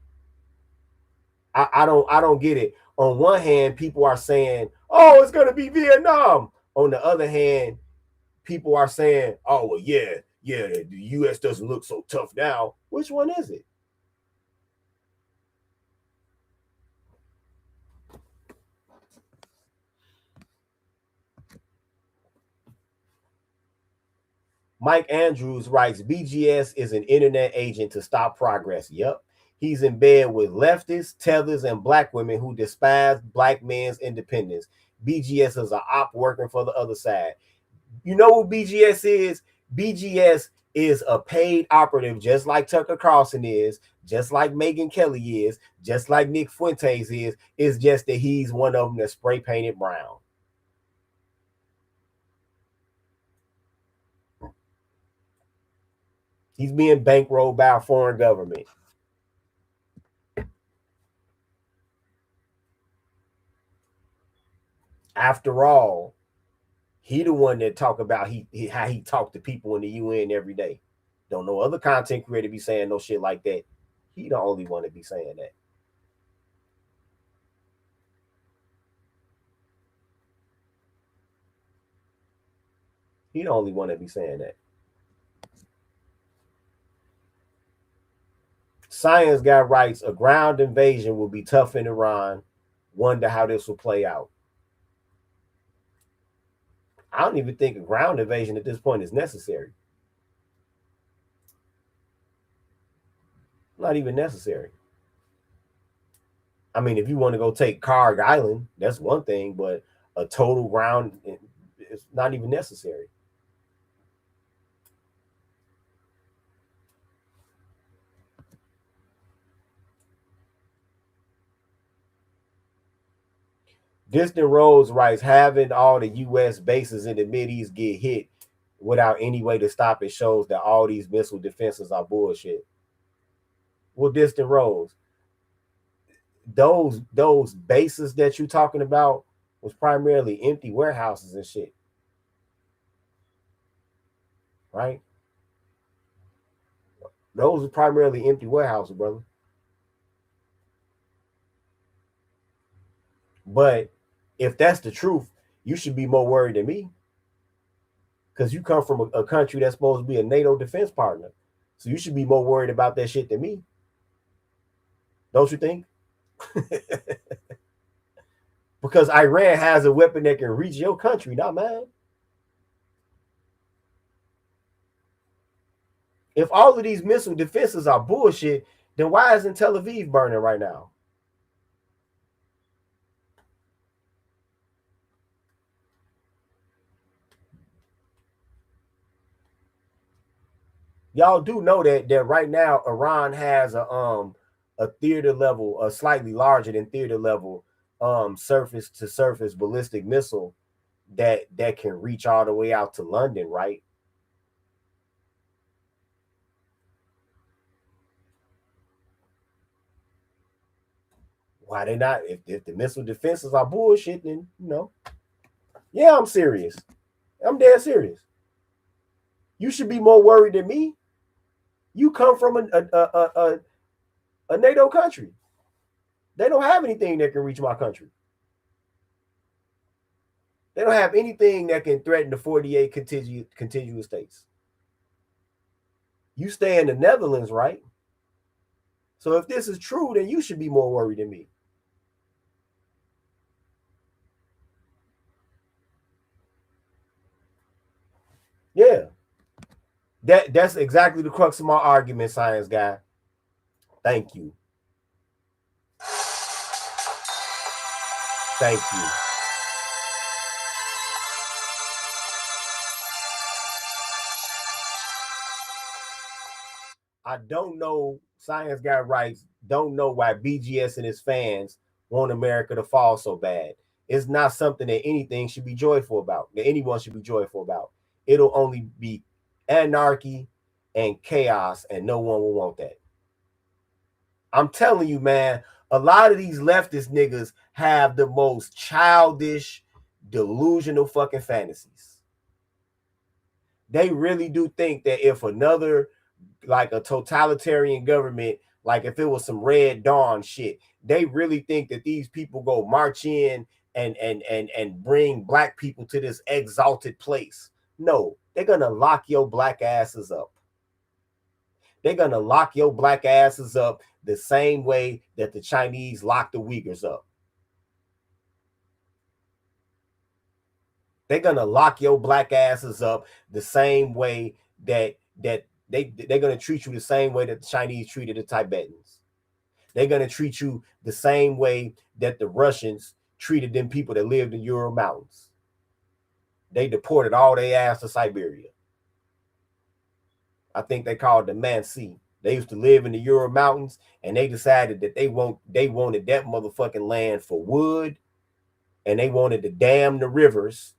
I don't get it. On one hand, people are saying, "Oh, it's gonna be Vietnam." On the other hand, people are saying, "Oh, well, yeah, the U.S. doesn't look so tough now." Which one is it? Mike Andrews writes, BGS is an internet agent to stop progress. Yep. He's in bed with leftists, tethers, and black women who despise black men's independence. BGS is an op working for the other side. You know what BGS is? BGS is a paid operative, just like Tucker Carlson is, just like Megyn Kelly is, just like Nick Fuentes is. It's just that he's one of them that's spray painted brown. He's being bankrolled by a foreign government. After all, he the one that talk about how he talk to people in the UN every day. Don't no other content creator be saying no shit like that. He the only one to be saying that. He the only one that be saying that. Science Guy writes, a ground invasion will be tough in Iran. Wonder how this will play out. I don't even think a ground invasion at this point is necessary. Not even necessary. I mean, if you want to go take Karg Island, that's one thing, but a total ground is not even necessary. Distant Rose writes, having all the U.S. bases in the Mideast get hit without any way to stop it shows that all these missile defenses are bullshit. Well, Distant Rose, those bases that you're talking about was primarily empty warehouses and shit. Right? Those are primarily empty warehouses, brother. But if that's the truth, you should be more worried than me. Because you come from a country that's supposed to be a NATO defense partner. So you should be more worried about that shit than me. Don't you think? Because Iran has a weapon that can reach your country, not mine. If all of these missile defenses are bullshit, then why isn't Tel Aviv burning right now? Y'all do know that right now Iran has a theater level, a slightly larger than theater level surface to surface ballistic missile that can reach all the way out to London, right? Why they not? If the missile defenses are bullshit, then yeah, I'm serious. I'm dead serious. You should be more worried than me. You come from a NATO country. They don't have anything that can reach my country. They don't have anything that can threaten the 48 contiguous states. You stay in the Netherlands, right? So if this is true, then you should be more worried than me. Yeah. That's exactly the crux of my argument, Science Guy. Thank you. Thank you. I don't know, Science Guy writes, don't know why BGS and his fans want America to fall so bad. It's not something that anything should be joyful about, that anyone should be joyful about. It'll only be anarchy and chaos, and no one will want that. I'm telling you, man, a lot of these leftist niggas have the most childish, delusional fucking fantasies. They really do think that if another, like a totalitarian government, like if it was some Red Dawn shit, they really think that these people go march in and bring black people to this exalted place. No, they're gonna lock your black asses up. They're gonna lock your black asses up the same way that the Chinese lock the Uyghurs up. They're gonna lock your black asses up the same way that they're gonna treat you the same way that the Chinese treated the Tibetans. They're gonna treat you the same way that the Russians treated them people that lived in Ural Mountains. They deported all their ass to Siberia. I think they called the Mansi. They used to live in the Ural Mountains, and they decided that they wanted that motherfucking land for wood, and they wanted to dam the rivers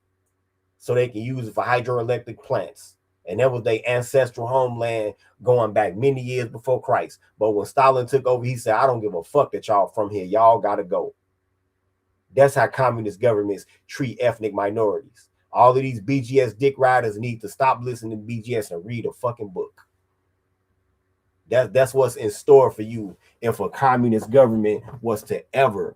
so they can use it for hydroelectric plants. And that was their ancestral homeland going back many years before Christ. But when Stalin took over, he said, I don't give a fuck that y'all from here. Y'all gotta go. That's how communist governments treat ethnic minorities. All of these BGS dick riders need to stop listening to BGS and read a fucking book. That's what's in store for you if a communist government was to ever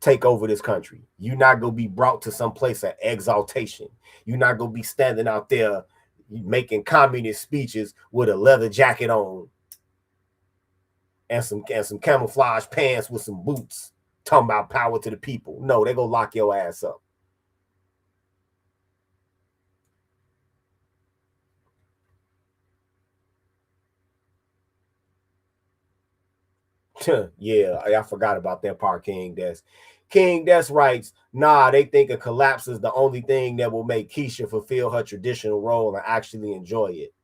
take over this country. You're not going to be brought to some place of exaltation. You're not going to be standing out there making communist speeches with a leather jacket on and some camouflage pants with some boots talking about power to the people. No, they're going to lock your ass up. Yeah, I forgot about that part, King Des. King Des writes, nah, they think a collapse is the only thing that will make Keisha fulfill her traditional role and actually enjoy it.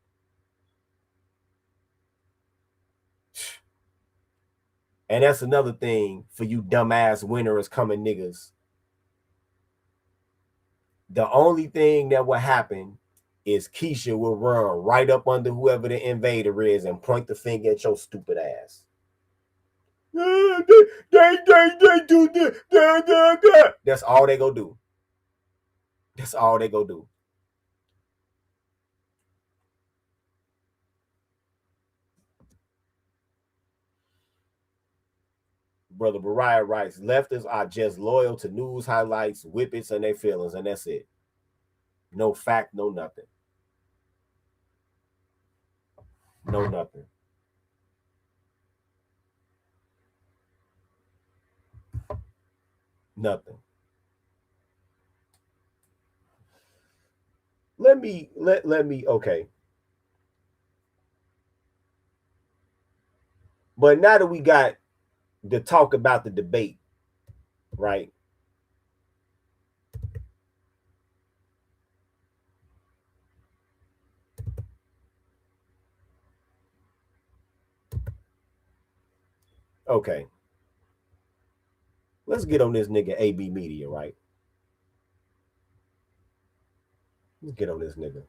And that's another thing for you dumbass winners coming niggas. The only thing that will happen is Keisha will run right up under whoever the invader is and point the finger at your stupid ass. They do this. That's all they go do. That's all they go do. Brother Bariah writes, leftists are just loyal to news highlights, whippets, and their feelings, and that's it. No fact, no nothing. No nothing. Nothing. Let me, okay. But now that we got to talk about the debate, right? Okay. Let's get on this nigga AB Media, right? Let's get on this nigga.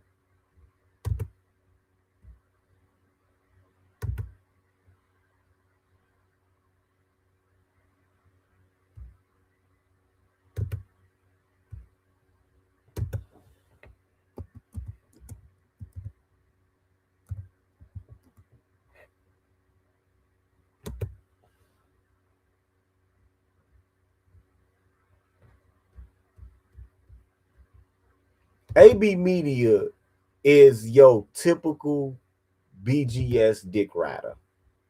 AB Media is your typical BGS dick rider,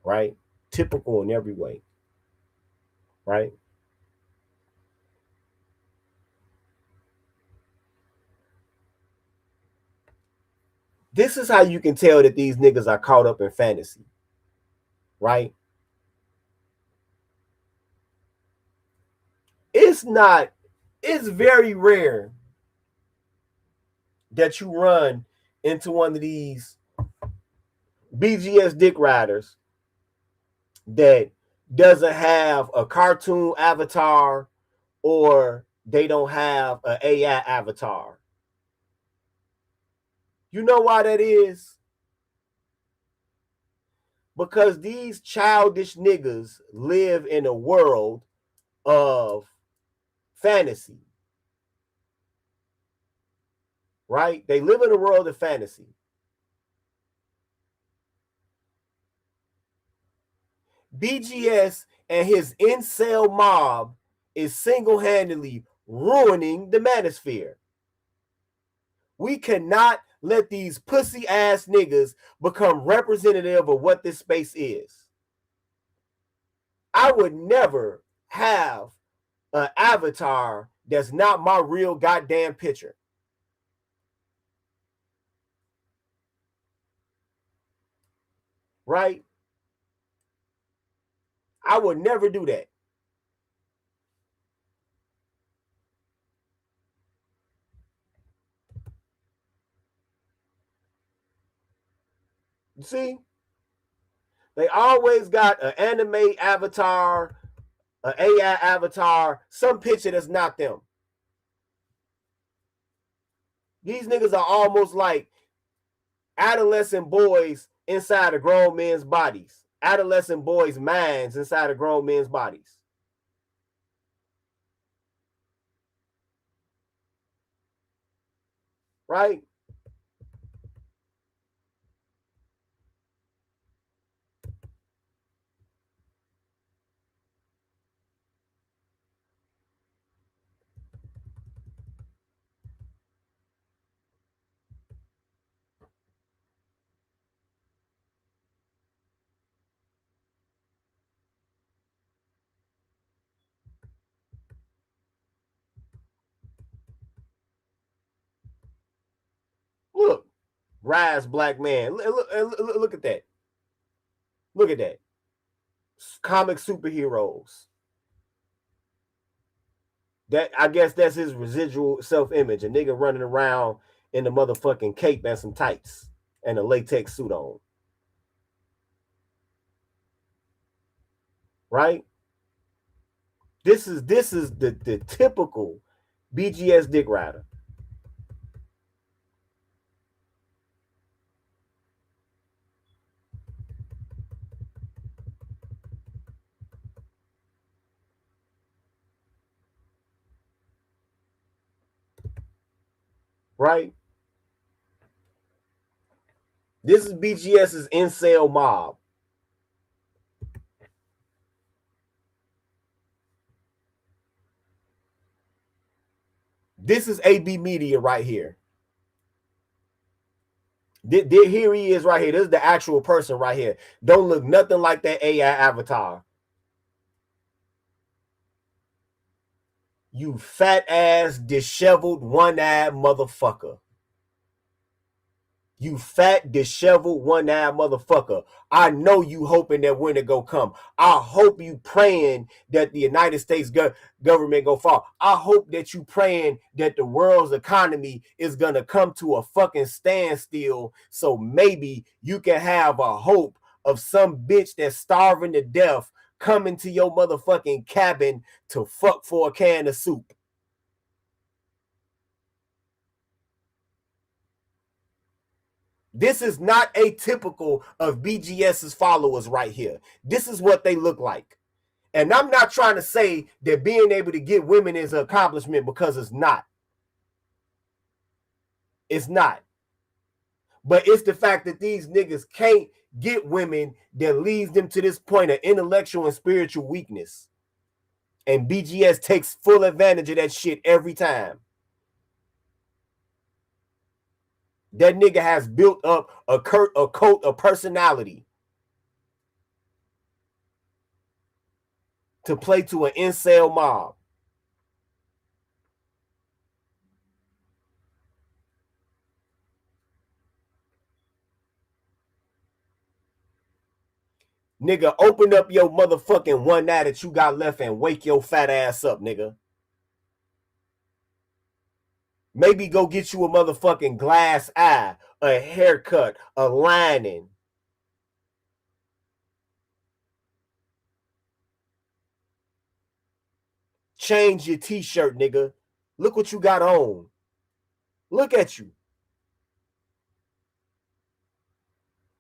right? Typical in every way, right? This is how you can tell that these niggas are caught up in fantasy, right? It's very rare that you run into one of these BGS dick riders that doesn't have a cartoon avatar or they don't have an AI avatar. You know why that is? Because these childish niggas live in a world of fantasy. Right? They live in a world of fantasy. BGS and his incel mob is single-handedly ruining the manosphere. We cannot let these pussy ass niggas become representative of what this space is. I would never have an avatar that's not my real goddamn picture. Right? I would never do that. See? They always got an anime avatar, an AI avatar, some picture that's not them. These niggas are almost like adolescent boys inside of grown men's bodies. Adolescent boys' minds inside of grown men's bodies. Right? Look, rise black man. Look at that. Look at that. Comic superheroes. That, I guess that's his residual self-image. A nigga running around in the motherfucking cape and some tights and a latex suit on. Right? This is the typical BGS dick rider. Right? This is BGS's incel mob. This is AB Media right here. Here he is right here. This is the actual person right here. Don't look nothing like that AI avatar. You fat ass, disheveled, one-eyed motherfucker. You fat, disheveled, one-eyed motherfucker. I know you hoping that winter go come. I hope you praying that the United States government go fall. I hope that you praying that the world's economy is going to come to a fucking standstill so maybe you can have a hope of some bitch that's starving to death coming to your motherfucking cabin to fuck for a can of soup. This is not atypical of BGS's followers right here. This is what they look like. And I'm not trying to say that being able to get women is an accomplishment, because it's not. It's not. But it's the fact that these niggas can't get women that leads them to this point of intellectual and spiritual weakness. And BGS takes full advantage of that shit every time. That nigga has built up a cult of personality to play to an incel mob. Nigga, open up your motherfucking one eye that you got left and wake your fat ass up, nigga. Maybe go get you a motherfucking glass eye, a haircut, a lining. Change your t-shirt, nigga. Look what you got on. Look at you.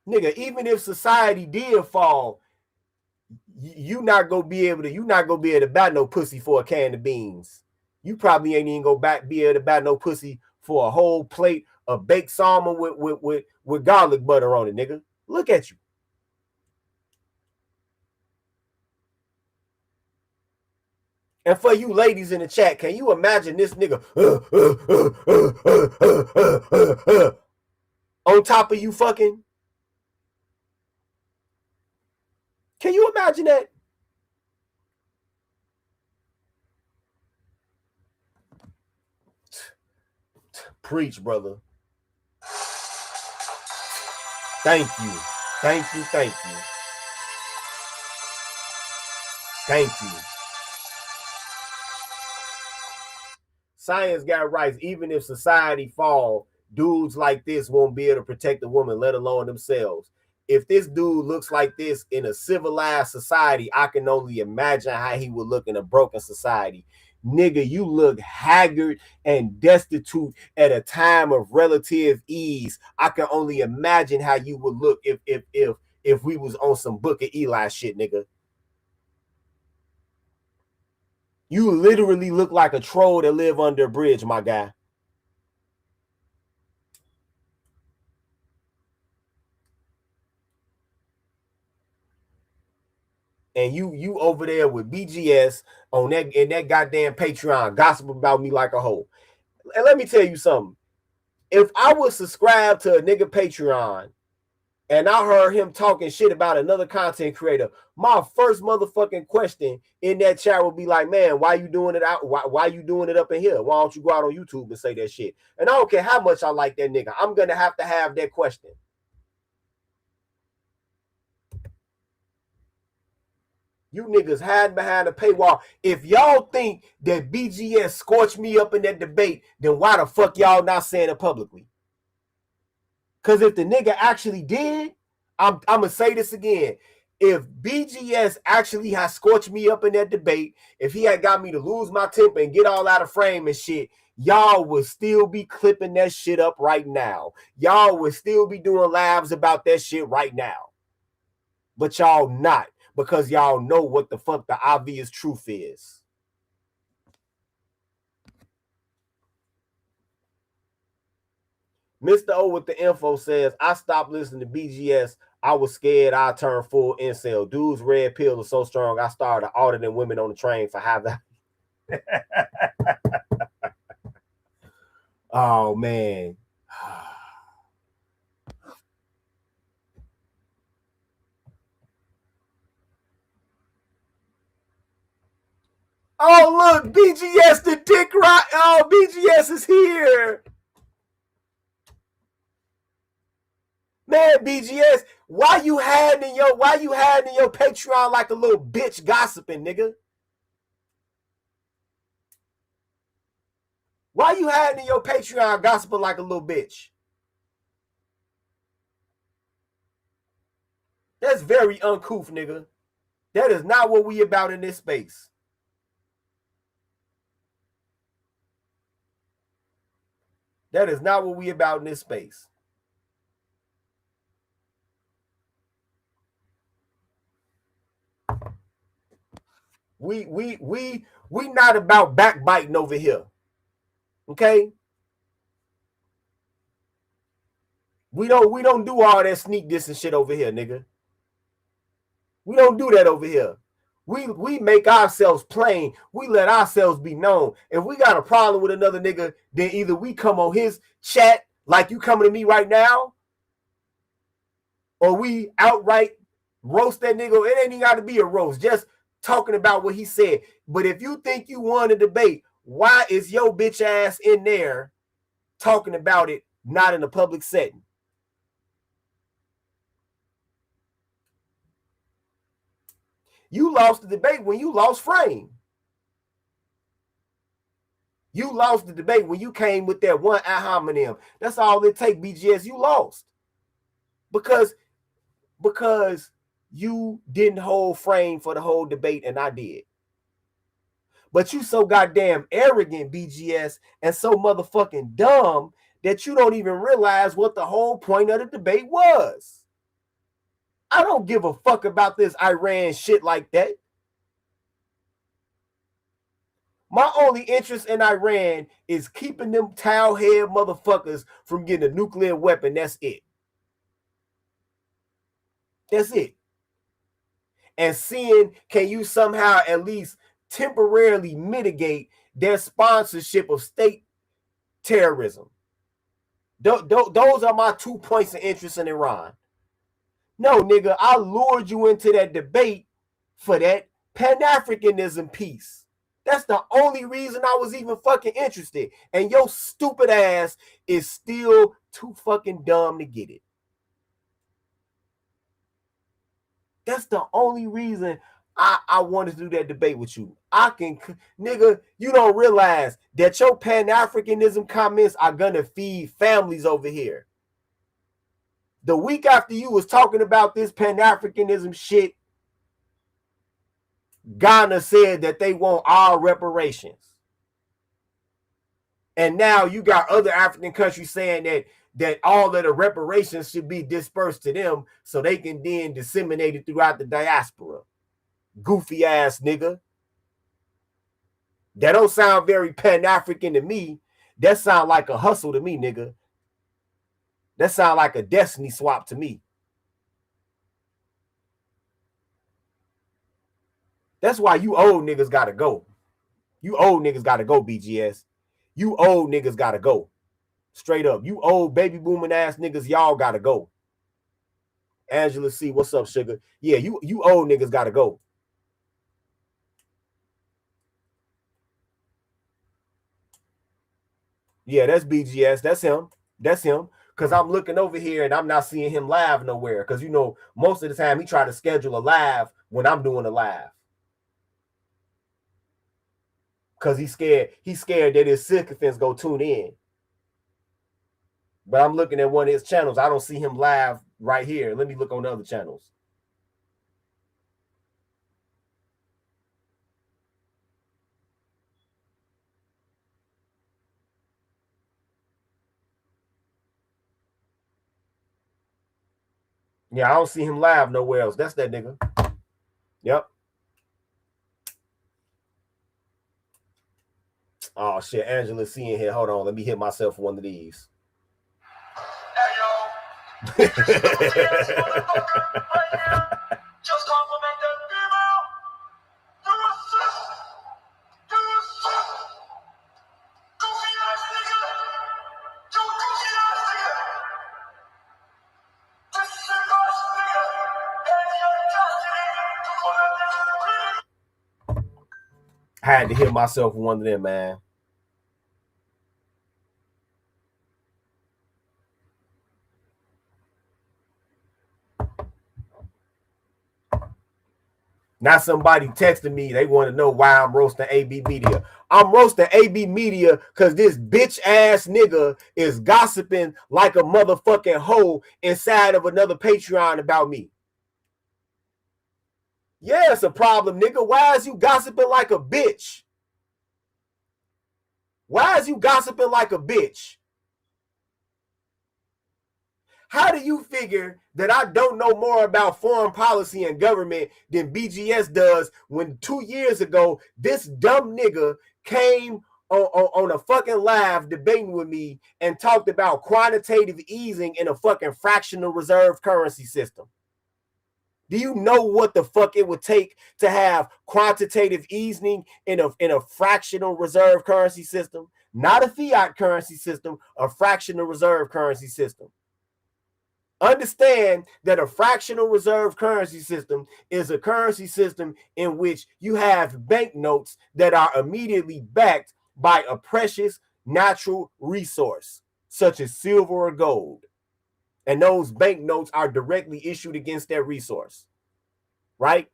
Nigga, even if society did fall, you not gonna be able to buy no pussy for a can of beans. You probably ain't even gonna be able to buy no pussy for a whole plate of baked salmon with garlic butter on it, nigga. Look at you. And for you ladies in the chat, can you imagine this nigga on top of you fucking? Can you imagine that? Preach, brother. Thank you. Thank you. Thank you. Thank you. Science got rights. Even if society fall, dudes like this won't be able to protect the woman, let alone themselves. If this dude looks like this in a civilized society, I can only imagine how he would look in a broken society. Nigga, you look haggard and destitute at a time of relative ease. I can only imagine how you would look if we was on some Book of Eli shit, nigga. You literally look like a troll that live under a bridge, my guy. And you over there with BGS on that in that goddamn Patreon, gossip about me like a hoe. And let me tell you something. If I was subscribed to a nigga Patreon and I heard him talking shit about another content creator, my first motherfucking question in that chat would be like, man, why you doing it out? Why you doing it up in here? Why don't you go out on YouTube and say that shit? And I don't care how much I like that nigga. I'm gonna have that question. You niggas hide behind a paywall. If y'all think that BGS scorched me up in that debate, then why the fuck y'all not saying it publicly? Because if the nigga actually did, I'm going to say this again. If BGS actually has scorched me up in that debate, if he had got me to lose my temper and get all out of frame and shit, y'all would still be clipping that shit up right now. Y'all would still be doing lives about that shit right now. But y'all not. Because y'all know what the fuck the obvious truth is. Mr. O with the info says, I stopped listening to BGS. I was scared I'd turn full incel. Dude's red pill is so strong, I started auditing women on the train for how that. Oh, man. Oh, look, BGS, the dick rock. Oh, BGS is here. Man, BGS, why you hiding in your Patreon like a little bitch gossiping, nigga? Why you hiding in your Patreon gossiping like a little bitch? That's very uncouth, nigga. That is not what we about in this space. That is not what we about in this space. We not about backbiting over here. Okay? We don't do all that sneak diss and shit over here, nigga. We don't do that over here. We make ourselves plain. We let ourselves be known. If we got a problem with another nigga, then either we come on his chat like you coming to me right now, or we outright roast that nigga. It ain't even got to be a roast. Just talking about what he said. But if you think you won a debate, why is your bitch ass in there talking about it, not in a public setting? You lost the debate when you lost frame. You lost the debate when you came with that one ad hominem. That's all it takes, BGS. You lost. Because you didn't hold frame for the whole debate, and I did. But you so goddamn arrogant, BGS, and so motherfucking dumb that you don't even realize what the whole point of the debate was. I don't give a fuck about this Iran shit like that. My only interest in Iran is keeping them towel-head motherfuckers from getting a nuclear weapon. That's it. That's it. And seeing, can you somehow at least temporarily mitigate their sponsorship of state terrorism? Those are my 2 points of interest in Iran. No, nigga, I lured you into that debate for that Pan-Africanism piece. That's the only reason I was even fucking interested. And your stupid ass is still too fucking dumb to get it. That's the only reason I wanted to do that debate with you. I can, nigga, you don't realize that your Pan-Africanism comments are gonna feed families over here. The week after you was talking about this Pan-Africanism shit, Ghana said that they want all reparations. And now you got other African countries saying that all of the reparations should be dispersed to them so they can then disseminate it throughout the diaspora. Goofy ass nigga. That don't sound very Pan-African to me. That sound like a hustle to me, nigga. That sound like a destiny swap to me. That's why you old niggas gotta go. You old niggas gotta go, BGS. You old niggas gotta go. Straight up. You old baby booming ass niggas, y'all gotta go. Angela C, what's up, sugar? Yeah, you old niggas gotta go. Yeah, that's BGS. That's him. That's him. Because I'm looking over here and I'm not seeing him live nowhere. Because, you know, most of the time he try to schedule a live when I'm doing a live. Because he's scared. He's scared that his sycophants go tune in. But I'm looking at one of his channels. I don't see him live right here. Let me look on the other channels. Yeah, I don't see him live nowhere else. That's that nigga. Yep. Oh, shit. Angela's seeing here. Hold on. Let me hit myself one of these. Hey, yo. Just compliment that female. Do a shit. Do a shit. Goofy ass nigga. You goofy ass nigga. This shit ass nigga. And your destiny. I had to hit myself with one of them, man. Now somebody texted me. They want to know why I'm roasting AB Media. I'm roasting AB Media because this bitch ass nigga is gossiping like a motherfucking hoe inside of another Patreon about me. Yeah, it's a problem, nigga. Why is you gossiping like a bitch? Why is you gossiping like a bitch? How do you figure that I don't know more about foreign policy and government than BGS does when 2 years ago, this dumb nigga came on a fucking live debating with me and talked about quantitative easing in a fucking fractional reserve currency system? Do you know what the fuck it would take to have quantitative easing in a fractional reserve currency system? Not a fiat currency system, a fractional reserve currency system. Understand that a fractional reserve currency system is a currency system in which you have banknotes that are immediately backed by a precious natural resource, such as silver or gold. And those banknotes are directly issued against that resource, right?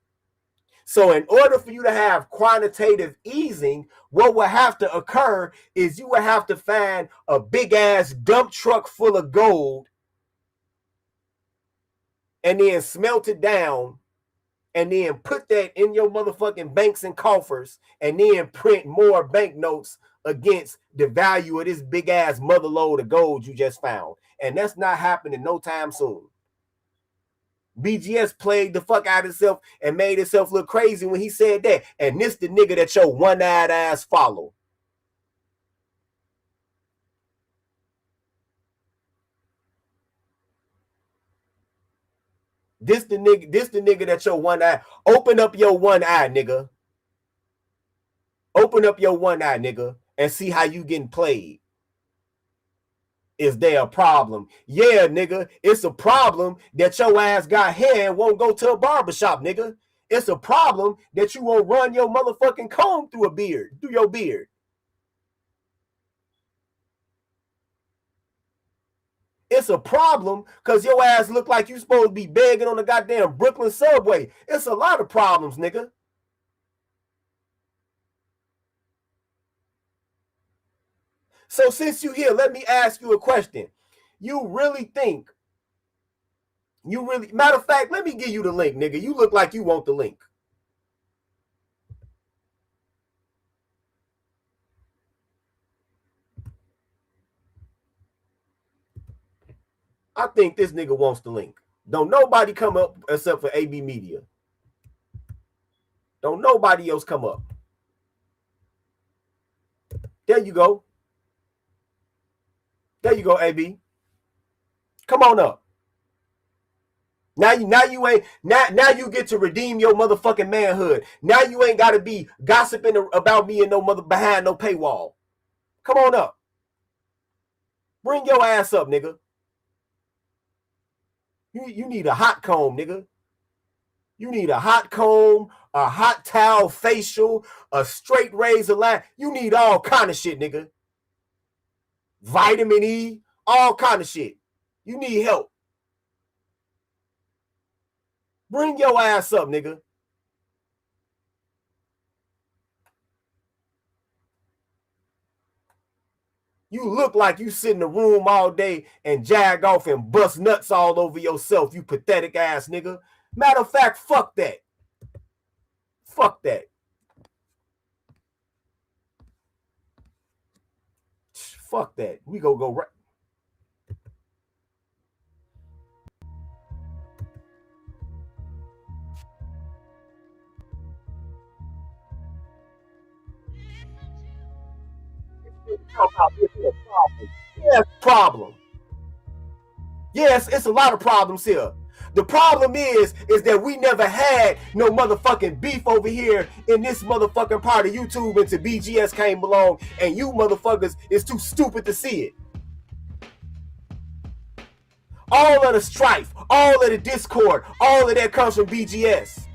So in order for you to have quantitative easing, what will have to occur is you will have to find a big ass dump truck full of gold and then smelt it down and then put that in your motherfucking banks and coffers and then print more banknotes against the value of this big ass mother load of gold you just found. And that's not happening no time soon. BGS played the fuck out of himself and made himself look crazy when he said that. And this the nigga that your one-eyed ass follow. This the nigga that your one eye. Open up your one eye, nigga. Open up your one eye, nigga, and see how you getting played. Is there a problem? Yeah, nigga. It's a problem that your ass got hair and won't go to a barbershop, nigga. It's a problem that you won't run your motherfucking comb through your beard. It's a problem because your ass look like you supposed to be begging on the goddamn Brooklyn subway. It's a lot of problems, nigga. So since you here, let me ask you a question. You really think, matter of fact, let me give you the link, nigga. You look like you want the link. I think this nigga wants the link. Don't nobody come up except for AB Media. Don't nobody else come up. There you go. There you go, AB. Come on up. Now you get to redeem your motherfucking manhood. Now you ain't gotta be gossiping about me and no mother behind no paywall. Come on up. Bring your ass up, nigga. You need a hot comb, nigga. You need a hot comb, a hot towel facial, a straight razor line. You need all kind of shit, nigga. Vitamin E, all kind of shit. You need help. Bring your ass up, nigga. You look like you sit in the room all day and jag off and bust nuts all over yourself, you pathetic ass nigga. Matter of fact, fuck that. Fuck that. Fuck that. We go right. Yes, problem. Yes, it's a lot of problems here. The problem is that we never had no motherfucking beef over here in this motherfucking part of YouTube until BGS came along, and you motherfuckers is too stupid to see it. All of the strife, all of the discord, all of that comes from BGS.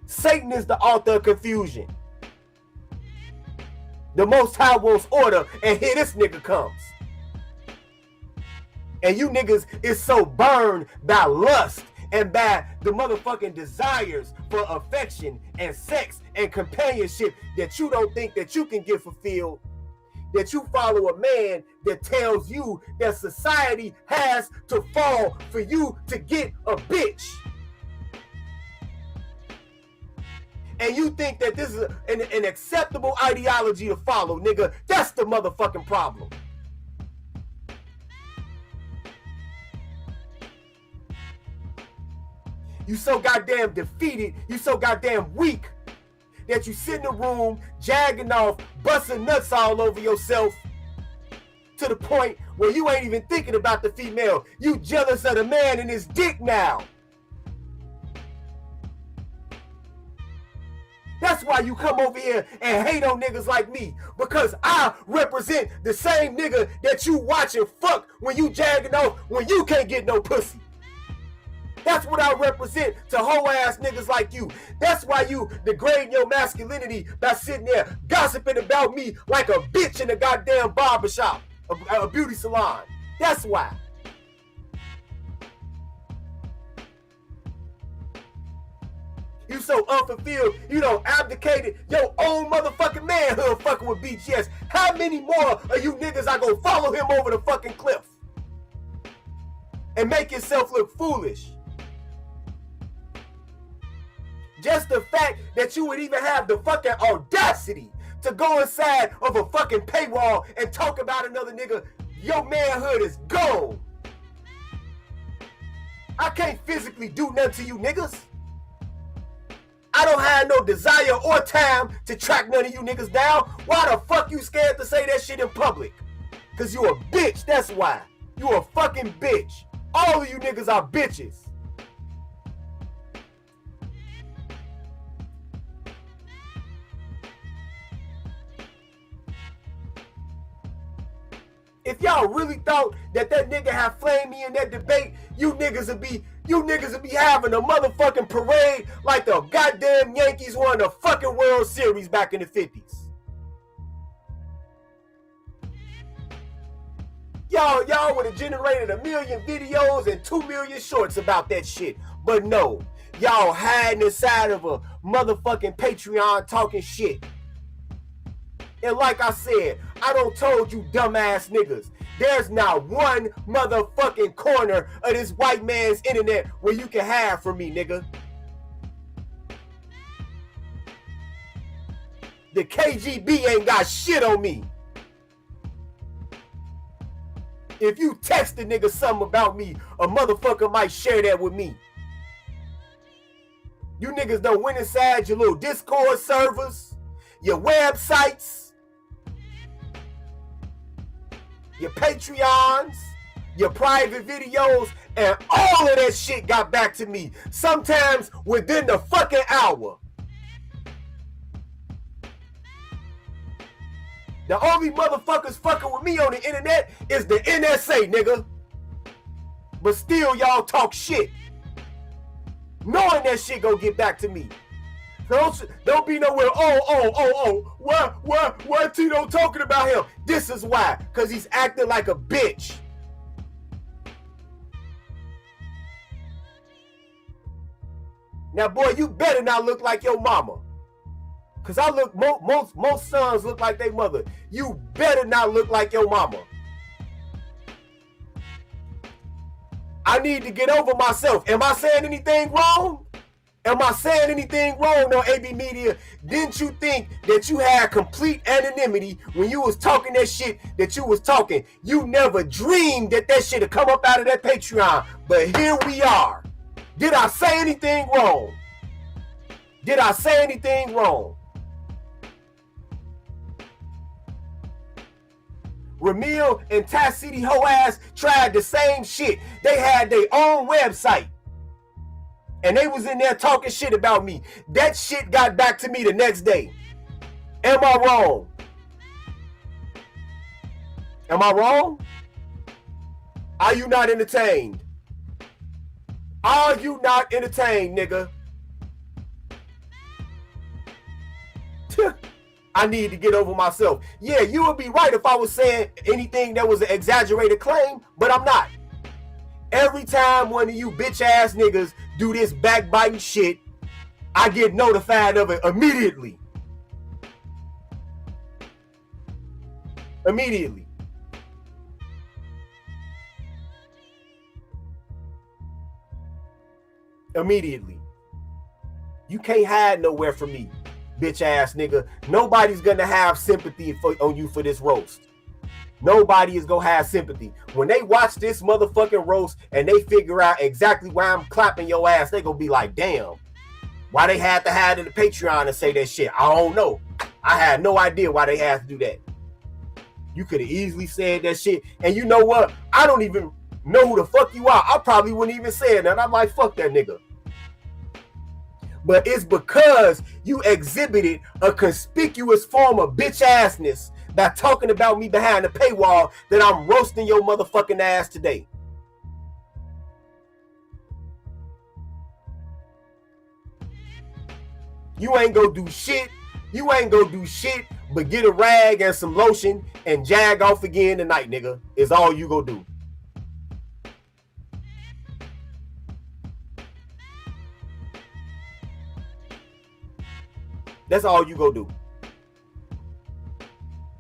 Satan is the author of confusion. The Most High wants order, and here this nigga comes. And you niggas is so burned by lust and by the motherfucking desires for affection and sex and companionship that you don't think that you can get fulfilled, that you follow a man that tells you that society has to fall for you to get a bitch. And you think that this is an acceptable ideology to follow, nigga. That's the motherfucking problem. You so goddamn defeated, you so goddamn weak that you sit in the room jagging off, busting nuts all over yourself to the point where you ain't even thinking about the female. You jealous of the man and his dick now. That's why you come over here and hate on niggas like me, because I represent the same nigga that you watch and fuck when you jagging off when you can't get no pussy. That's what I represent to hoe ass niggas like you. That's why you degrade your masculinity by sitting there gossiping about me like a bitch in a goddamn barbershop, a beauty salon. That's why. You so unfulfilled, you don't abdicated your own motherfucking manhood fucking with BGS. How many more of you niggas are gonna follow him over the fucking cliff and make yourself look foolish? Just the fact that you would even have the fucking audacity to go inside of a fucking paywall and talk about another nigga, your manhood is gone. I can't physically do nothing to you niggas. I don't have no desire or time to track none of you niggas down. Why the fuck you scared to say that shit in public? Cause you a bitch, that's why. You a fucking bitch. All of you niggas are bitches. If y'all really thought that nigga had flamed me in that debate, you niggas would be having a motherfucking parade like the goddamn Yankees won the fucking World Series back in the 50s. Y'all would have generated 1 million videos and 2 million shorts about that shit. But no, y'all hiding inside of a motherfucking Patreon talking shit. And like I said, I don't told you dumbass niggas. There's not one motherfucking corner of this white man's internet where you can hide from me, nigga. The KGB ain't got shit on me. If you text a nigga something about me, a motherfucker might share that with me. You niggas done went inside your little Discord servers, your websites, your Patreons, your private videos, and all of that shit got back to me. Sometimes within the fucking hour. The only motherfuckers fucking with me on the internet is the NSA, nigga. But still, y'all talk shit, knowing that shit gonna get back to me. Don't be nowhere. Why Tito talking about him? This is why, cause he's acting like a bitch. Now, boy, you better not look like your mama. Cause I look, most sons look like their mother. You better not look like your mama. I need to get over myself. Am I saying anything wrong? Am I saying anything wrong on AB Media? Didn't you think that you had complete anonymity when you was talking that shit that you was talking? You never dreamed that that shit would come up out of that Patreon. But here we are. Did I say anything wrong? Did I say anything wrong? Ramil and Tassidi Ho-ass tried the same shit. They had their own website. And they was in there talking shit about me. That shit got back to me the next day. Am I wrong? Am I wrong? Are you not entertained? Are you not entertained, nigga? I need to get over myself. Yeah, you would be right if I was saying anything that was an exaggerated claim, but I'm not. Every time one of you bitch ass niggas do this backbiting shit, I get notified of it immediately. Immediately. Immediately. You can't hide nowhere from me, bitch ass nigga. Nobody's gonna have sympathy on you for this roast. Nobody is gonna have sympathy. When they watch this motherfucking roast and they figure out exactly why I'm clapping your ass, they gonna be like, damn, why they had to hide in the Patreon and say that shit? I don't know. I had no idea why they had to do that. You could have easily said that shit. And you know what? I don't even know who the fuck you are. I probably wouldn't even say it. And I'm like, fuck that nigga. But it's because you exhibited a conspicuous form of bitch assness by talking about me behind the paywall that I'm roasting your motherfucking ass today. You ain't gonna do shit. You ain't gonna do shit but get a rag and some lotion and jag off again tonight, nigga. Is all you gonna do. That's all you gonna do.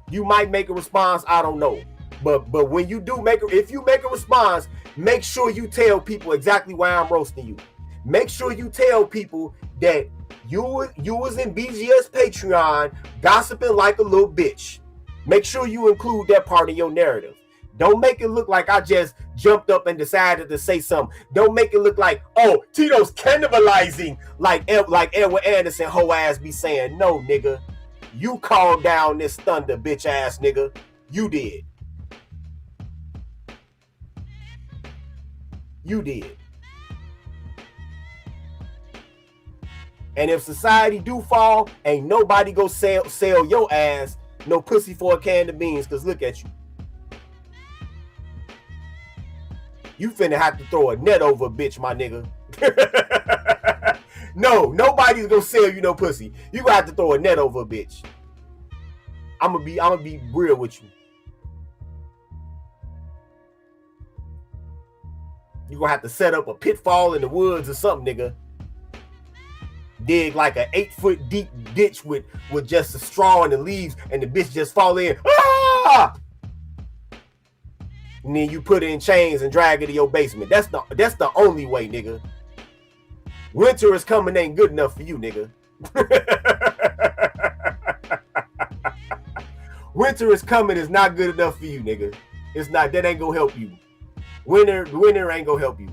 You might make a response, I don't know. But when you do if you make a response, make sure you tell people exactly why I'm roasting you. Make sure you tell people that you was in BGS Patreon gossiping like a little bitch. Make sure you include that part in your narrative. Don't make it look like I just jumped up and decided to say something. Don't make it look like, oh, Tito's cannibalizing like Edward Anderson hoe ass be saying. No, nigga. You called down this thunder, bitch ass nigga. You did. You did. And if society do fall, ain't nobody go sell your ass no pussy for a can of beans, because look at you. You finna have to throw a net over a bitch, my nigga. No, nobody's gonna sell you no pussy. You gonna have to throw a net over a bitch. I'm gonna be real with you. You gonna have to set up a pitfall in the woods or something, nigga. Dig like an 8-foot deep ditch with just a straw and the leaves, and the bitch just fall in. Ah! And then you put it in chains and drag it to your basement. That's the only way, nigga. Winter is coming ain't good enough for you, nigga. Winter is coming is not good enough for you, nigga. It's not. That ain't gonna help you. Winter ain't gonna help you.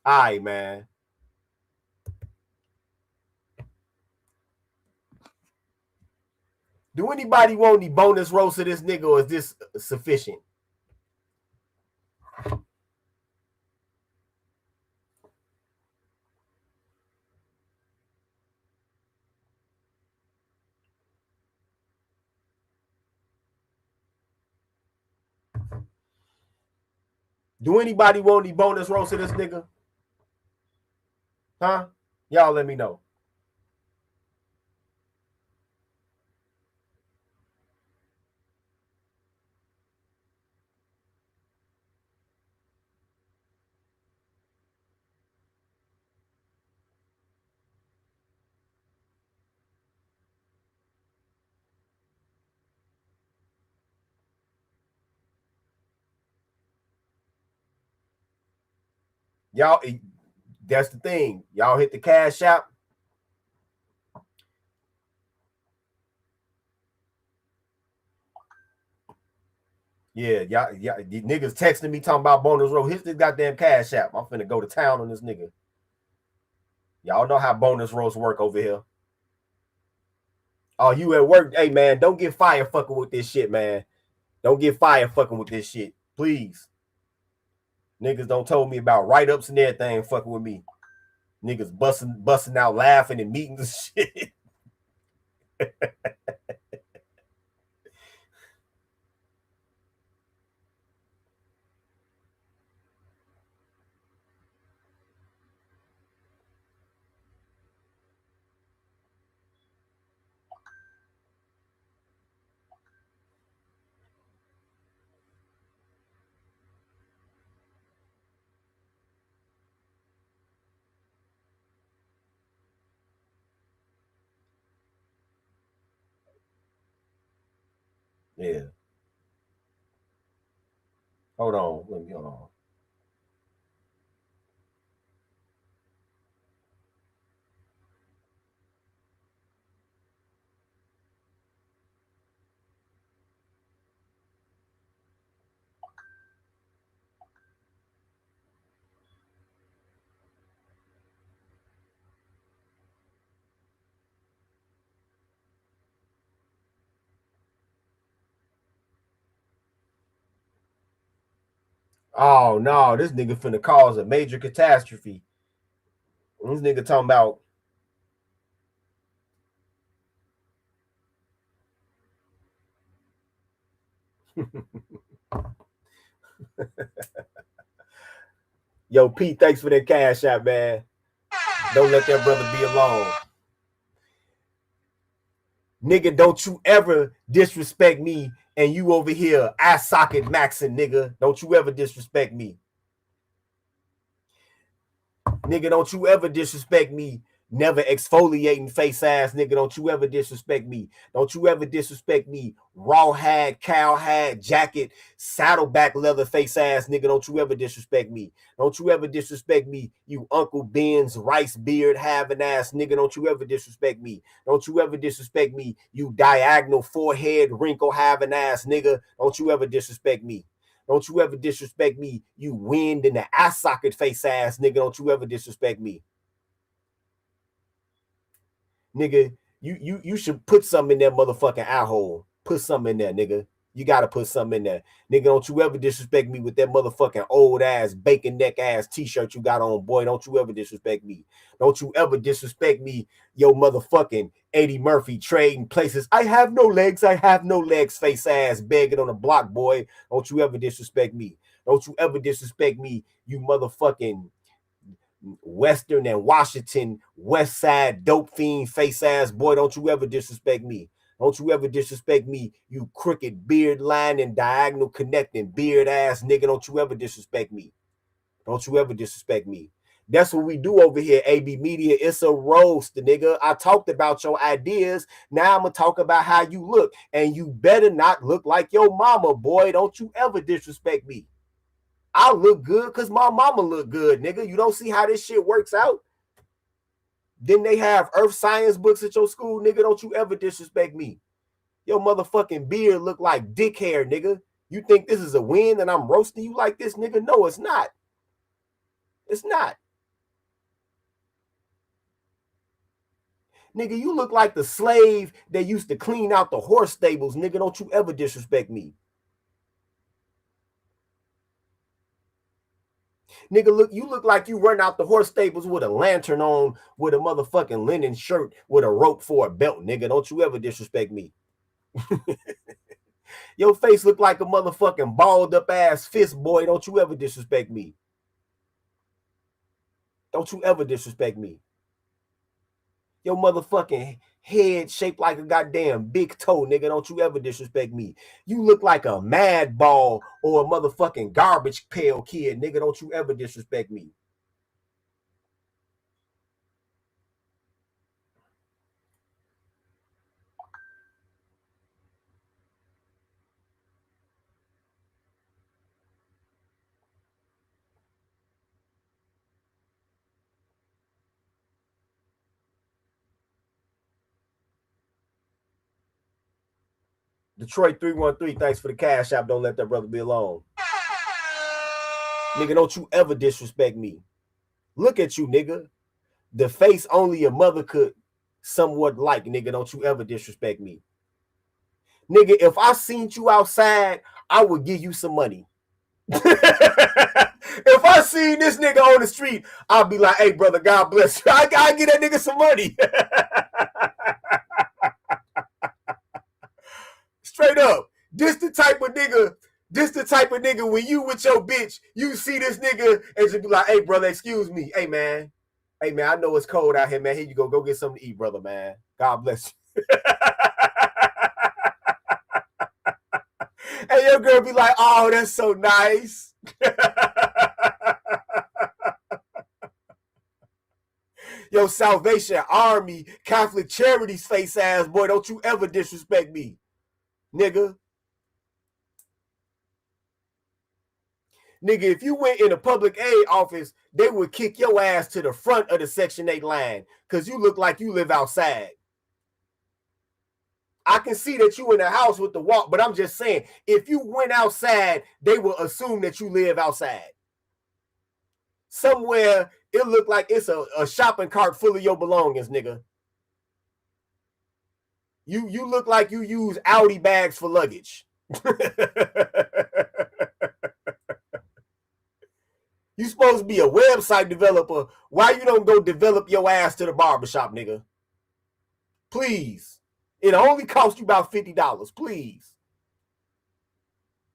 All right, man. Do anybody want any bonus roast of this nigga, or is this sufficient? Do anybody want any bonus roast of this nigga? Huh? Y'all let me know. Y'all, that's the thing. Y'all hit the cash app. Yeah, y'all, niggas texting me talking about bonus roast. Hit this goddamn cash app. I'm finna go to town on this nigga. Y'all know how bonus roast work over here. Oh, you at work? Hey, man, don't get fired fucking with this shit, man. Don't get fired fucking with this shit, please. Niggas don't told me about write-ups and everything fucking with me. Niggas busting out laughing in meetings and shit. Yeah. Hold on. Hold on. Oh no, this nigga finna cause a major catastrophe. This nigga talking about Yo, Pete, thanks for that cash out, man. Don't let that brother be alone. Nigga, don't you ever disrespect me, and you over here eye socket maxing, nigga. Don't you ever disrespect me. Nigga, don't you ever disrespect me. Never exfoliating face ass, nigga. Don't you ever disrespect me. Don't you ever disrespect me. Raw hide, cow hide, jacket, saddleback leather face ass, nigga. Don't you ever disrespect me. Don't you ever disrespect me, you Uncle Ben's rice beard having ass, nigga. Don't you ever disrespect me. Don't you ever disrespect me, you diagonal forehead wrinkle having ass, nigga. Don't you ever disrespect me. Don't you ever disrespect me, you wind in the eye socket face ass, nigga. Don't you ever disrespect me. Nigga, you should put something in that motherfucking eye hole. Put something in there, nigga. You gotta put something in there. Nigga, don't you ever disrespect me with that motherfucking old ass bacon neck ass t-shirt you got on, boy. Don't you ever disrespect me. Don't you ever disrespect me, yo motherfucking Eddie Murphy trading places. I have no legs face ass begging on the block, boy. Don't you ever disrespect me. Don't you ever disrespect me, you motherfucking Western and Washington West Side dope fiend face ass boy. Don't you ever disrespect me. Don't you ever disrespect me, you crooked beard line and diagonal connecting beard ass nigga. Don't you ever disrespect me. Don't you ever disrespect me. That's what we do over here, AB Media. It's a roast, nigga. I talked about your ideas. Now I'm going to talk about how you look. And you better not look like your mama, boy. Don't you ever disrespect me. I look good because my mama look good, nigga. You don't see how this shit works out? Then they have earth science books at your school, nigga. Don't you ever disrespect me. Your motherfucking beard look like dick hair, nigga. You think this is a win and I'm roasting you like this, nigga? No, it's not. It's not. Nigga, you look like the slave that used to clean out the horse stables, nigga. Don't you ever disrespect me. Nigga, you look like you run out the horse stables with a lantern on, with a motherfucking linen shirt, with a rope for a belt, nigga. Don't you ever disrespect me. Your face look like a motherfucking balled up ass fist, boy. Don't you ever disrespect me. Don't you ever disrespect me. Your motherfucking head shaped like a goddamn big toe, nigga. Don't you ever disrespect me. You look like a mad ball or a motherfucking garbage pail kid, nigga. Don't you ever disrespect me. Detroit 313, thanks for the cash app. Don't let that brother be alone. Nigga, don't you ever disrespect me. Look at you, nigga. The face only a mother could somewhat like, nigga. Don't you ever disrespect me. Nigga, if I seen you outside, I would give you some money. If I seen this nigga on the street, I'll be like, hey, brother, God bless you. I gotta get that nigga some money. Straight up. This the type of nigga when you with your bitch, you see this nigga and just be like, hey, brother, excuse me. Hey, man, I know it's cold out here, man. Here you go. Go get something to eat, brother, man. God bless you. And your girl be like, oh, that's so nice. Yo, Salvation Army, Catholic Charities face ass, boy, don't you ever disrespect me, nigga. Nigga, if you went in a public aid office, they would kick your ass to the front of the Section 8 line because you look like you live outside. I can see that you in the house with the walk, but I'm just saying, if you went outside, they will assume that you live outside. Somewhere, it look like it's a shopping cart full of your belongings, nigga. You look like you use Audi bags for luggage. You supposed to be a website developer. Why you don't go develop your ass to the barbershop, nigga? Please. It only cost you about $50. Please.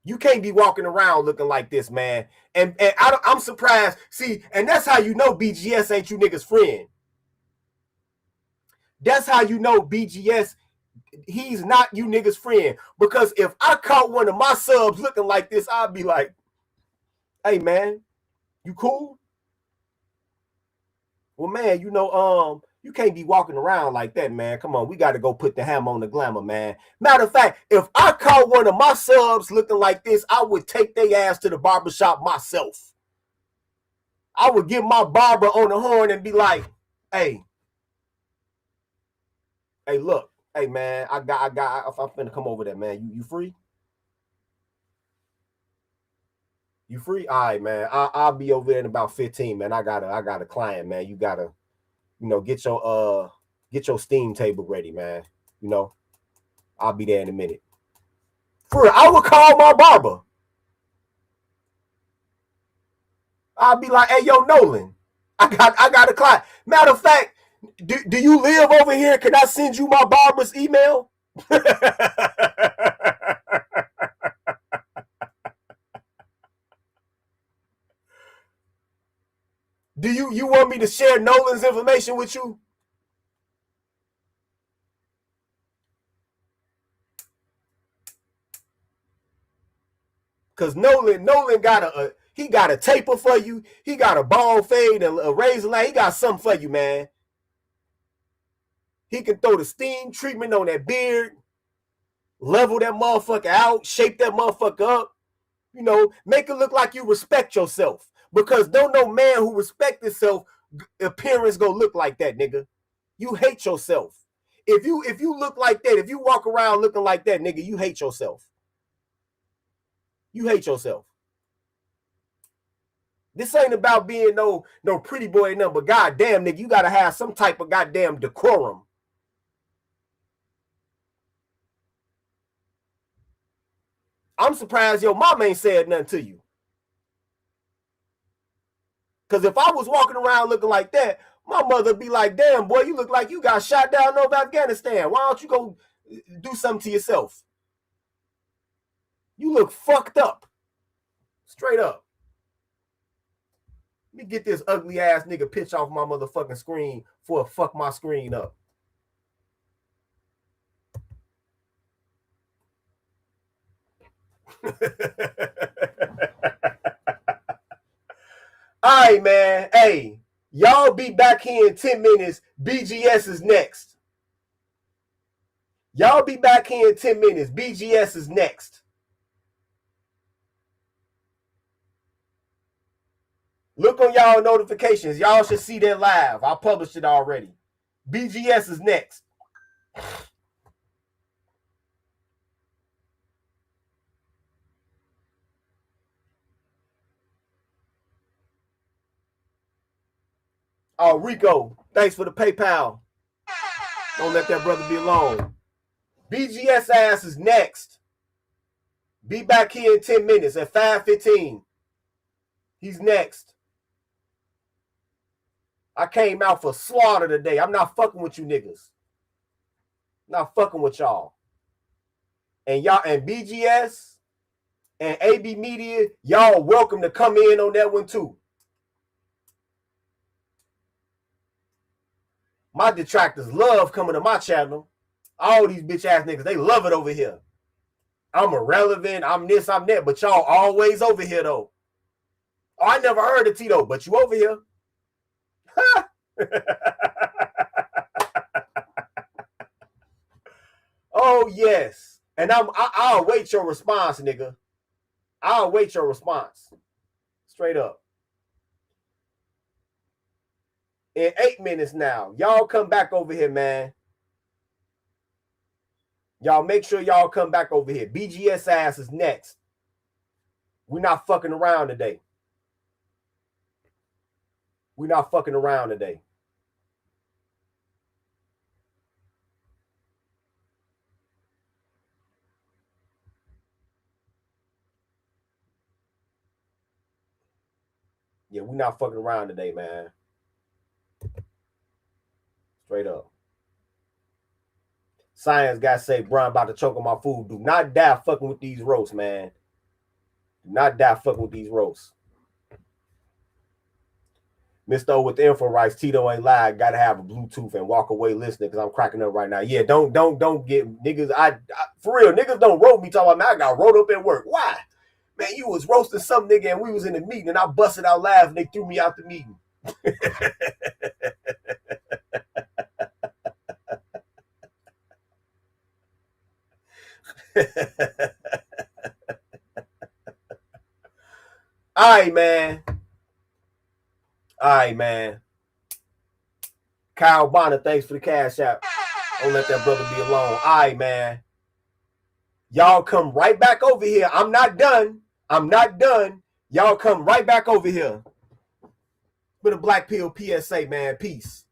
You can't be walking around looking like this, man. And I'm surprised. See, and that's how you know BGS ain't you niggas' friend. That's how you know BGS, he's not you niggas' friend. Because if I caught one of my subs looking like this, I'd be like, hey, man, you cool? Well, man, you can't be walking around like that, man. Come on, we got to go put the hammer on the glamour, man. Matter of fact, if I caught one of my subs looking like this, I would take their ass to the barbershop myself. I would give my barber on the horn and be like, hey, look, hey, man, I'm finna come over there, man. You free? You free? All right, man. I'll be over there in about 15, man. I got a client, man. You gotta, get your steam table ready, man. I'll be there in a minute. For real, I would call my barber. I'll be like, hey, yo, Nolan, I got a client. Matter of fact, do you live over here? Can I send you my barber's email? Do you want me to share Nolan's information with you? Cause Nolan got he got a taper for you. He got a ball fade and a razor line. He got something for you, man. He can throw the steam treatment on that beard, level that motherfucker out, shape that motherfucker up. You know, make it look like you respect yourself. Because don't no man who respect himself appearance go look like that, nigga. You hate yourself. If you look like that, if you walk around looking like that, nigga, you hate yourself. You hate yourself. This ain't about being no pretty boy number. Goddamn, nigga, you gotta have some type of goddamn decorum. I'm surprised your mama ain't said nothing to you. Because if I was walking around looking like that, my mother would be like, damn, boy, you look like you got shot down over Afghanistan. Why don't you go do something to yourself? You look fucked up. Straight up. Let me get this ugly ass nigga pitch off my motherfucking screen before I fuck my screen up. All right, man. Hey, y'all be back here in 10 minutes. BGS is next. Y'all be back here in 10 minutes. BGS is next. Look on y'all notifications. Y'all should see that live. I published it already. BGS is next. Oh, Rico, thanks for the PayPal. Don't let that brother be alone. BGS ass is next. Be back here in 10 minutes at 5:15. He's next. I came out for slaughter today. I'm not fucking with you niggas. Not fucking with y'all. And y'all and BGS and AB Media, y'all welcome to come in on that one too. My detractors love coming to my channel. All these bitch ass niggas, they love it over here. I'm irrelevant, I'm this, I'm that, but y'all always over here though. Oh, I never heard of Tito, but you over here. Oh yes. And I'll wait your response, nigga. I'll wait your response. Straight up. In 8 minutes now. Y'all come back over here, man. Y'all make sure y'all come back over here. BGS ass is next. We're not fucking around today. We're not fucking around today. Yeah, we're not fucking around today, man. Straight up. Science guy say, Brian about to choke on my food. Do not die fucking with these roasts, man. Do not die fucking with these roasts. Mr. O with the info rights, Tito ain't lied. Gotta have a Bluetooth and walk away listening because I'm cracking up right now. Yeah, don't get niggas. I for real, niggas don't roast me talking about, man, I got rolled up at work. Why? Man, you was roasting some nigga and we was in the meeting and I busted out laughing. They threw me out the meeting. All right, man. All right, man. Kyle Bonner, thanks for the cash out. Don't let that brother be alone. All right, man. Y'all come right back over here. I'm not done. I'm not done. Y'all come right back over here. With a Black Pill PSA, man. Peace.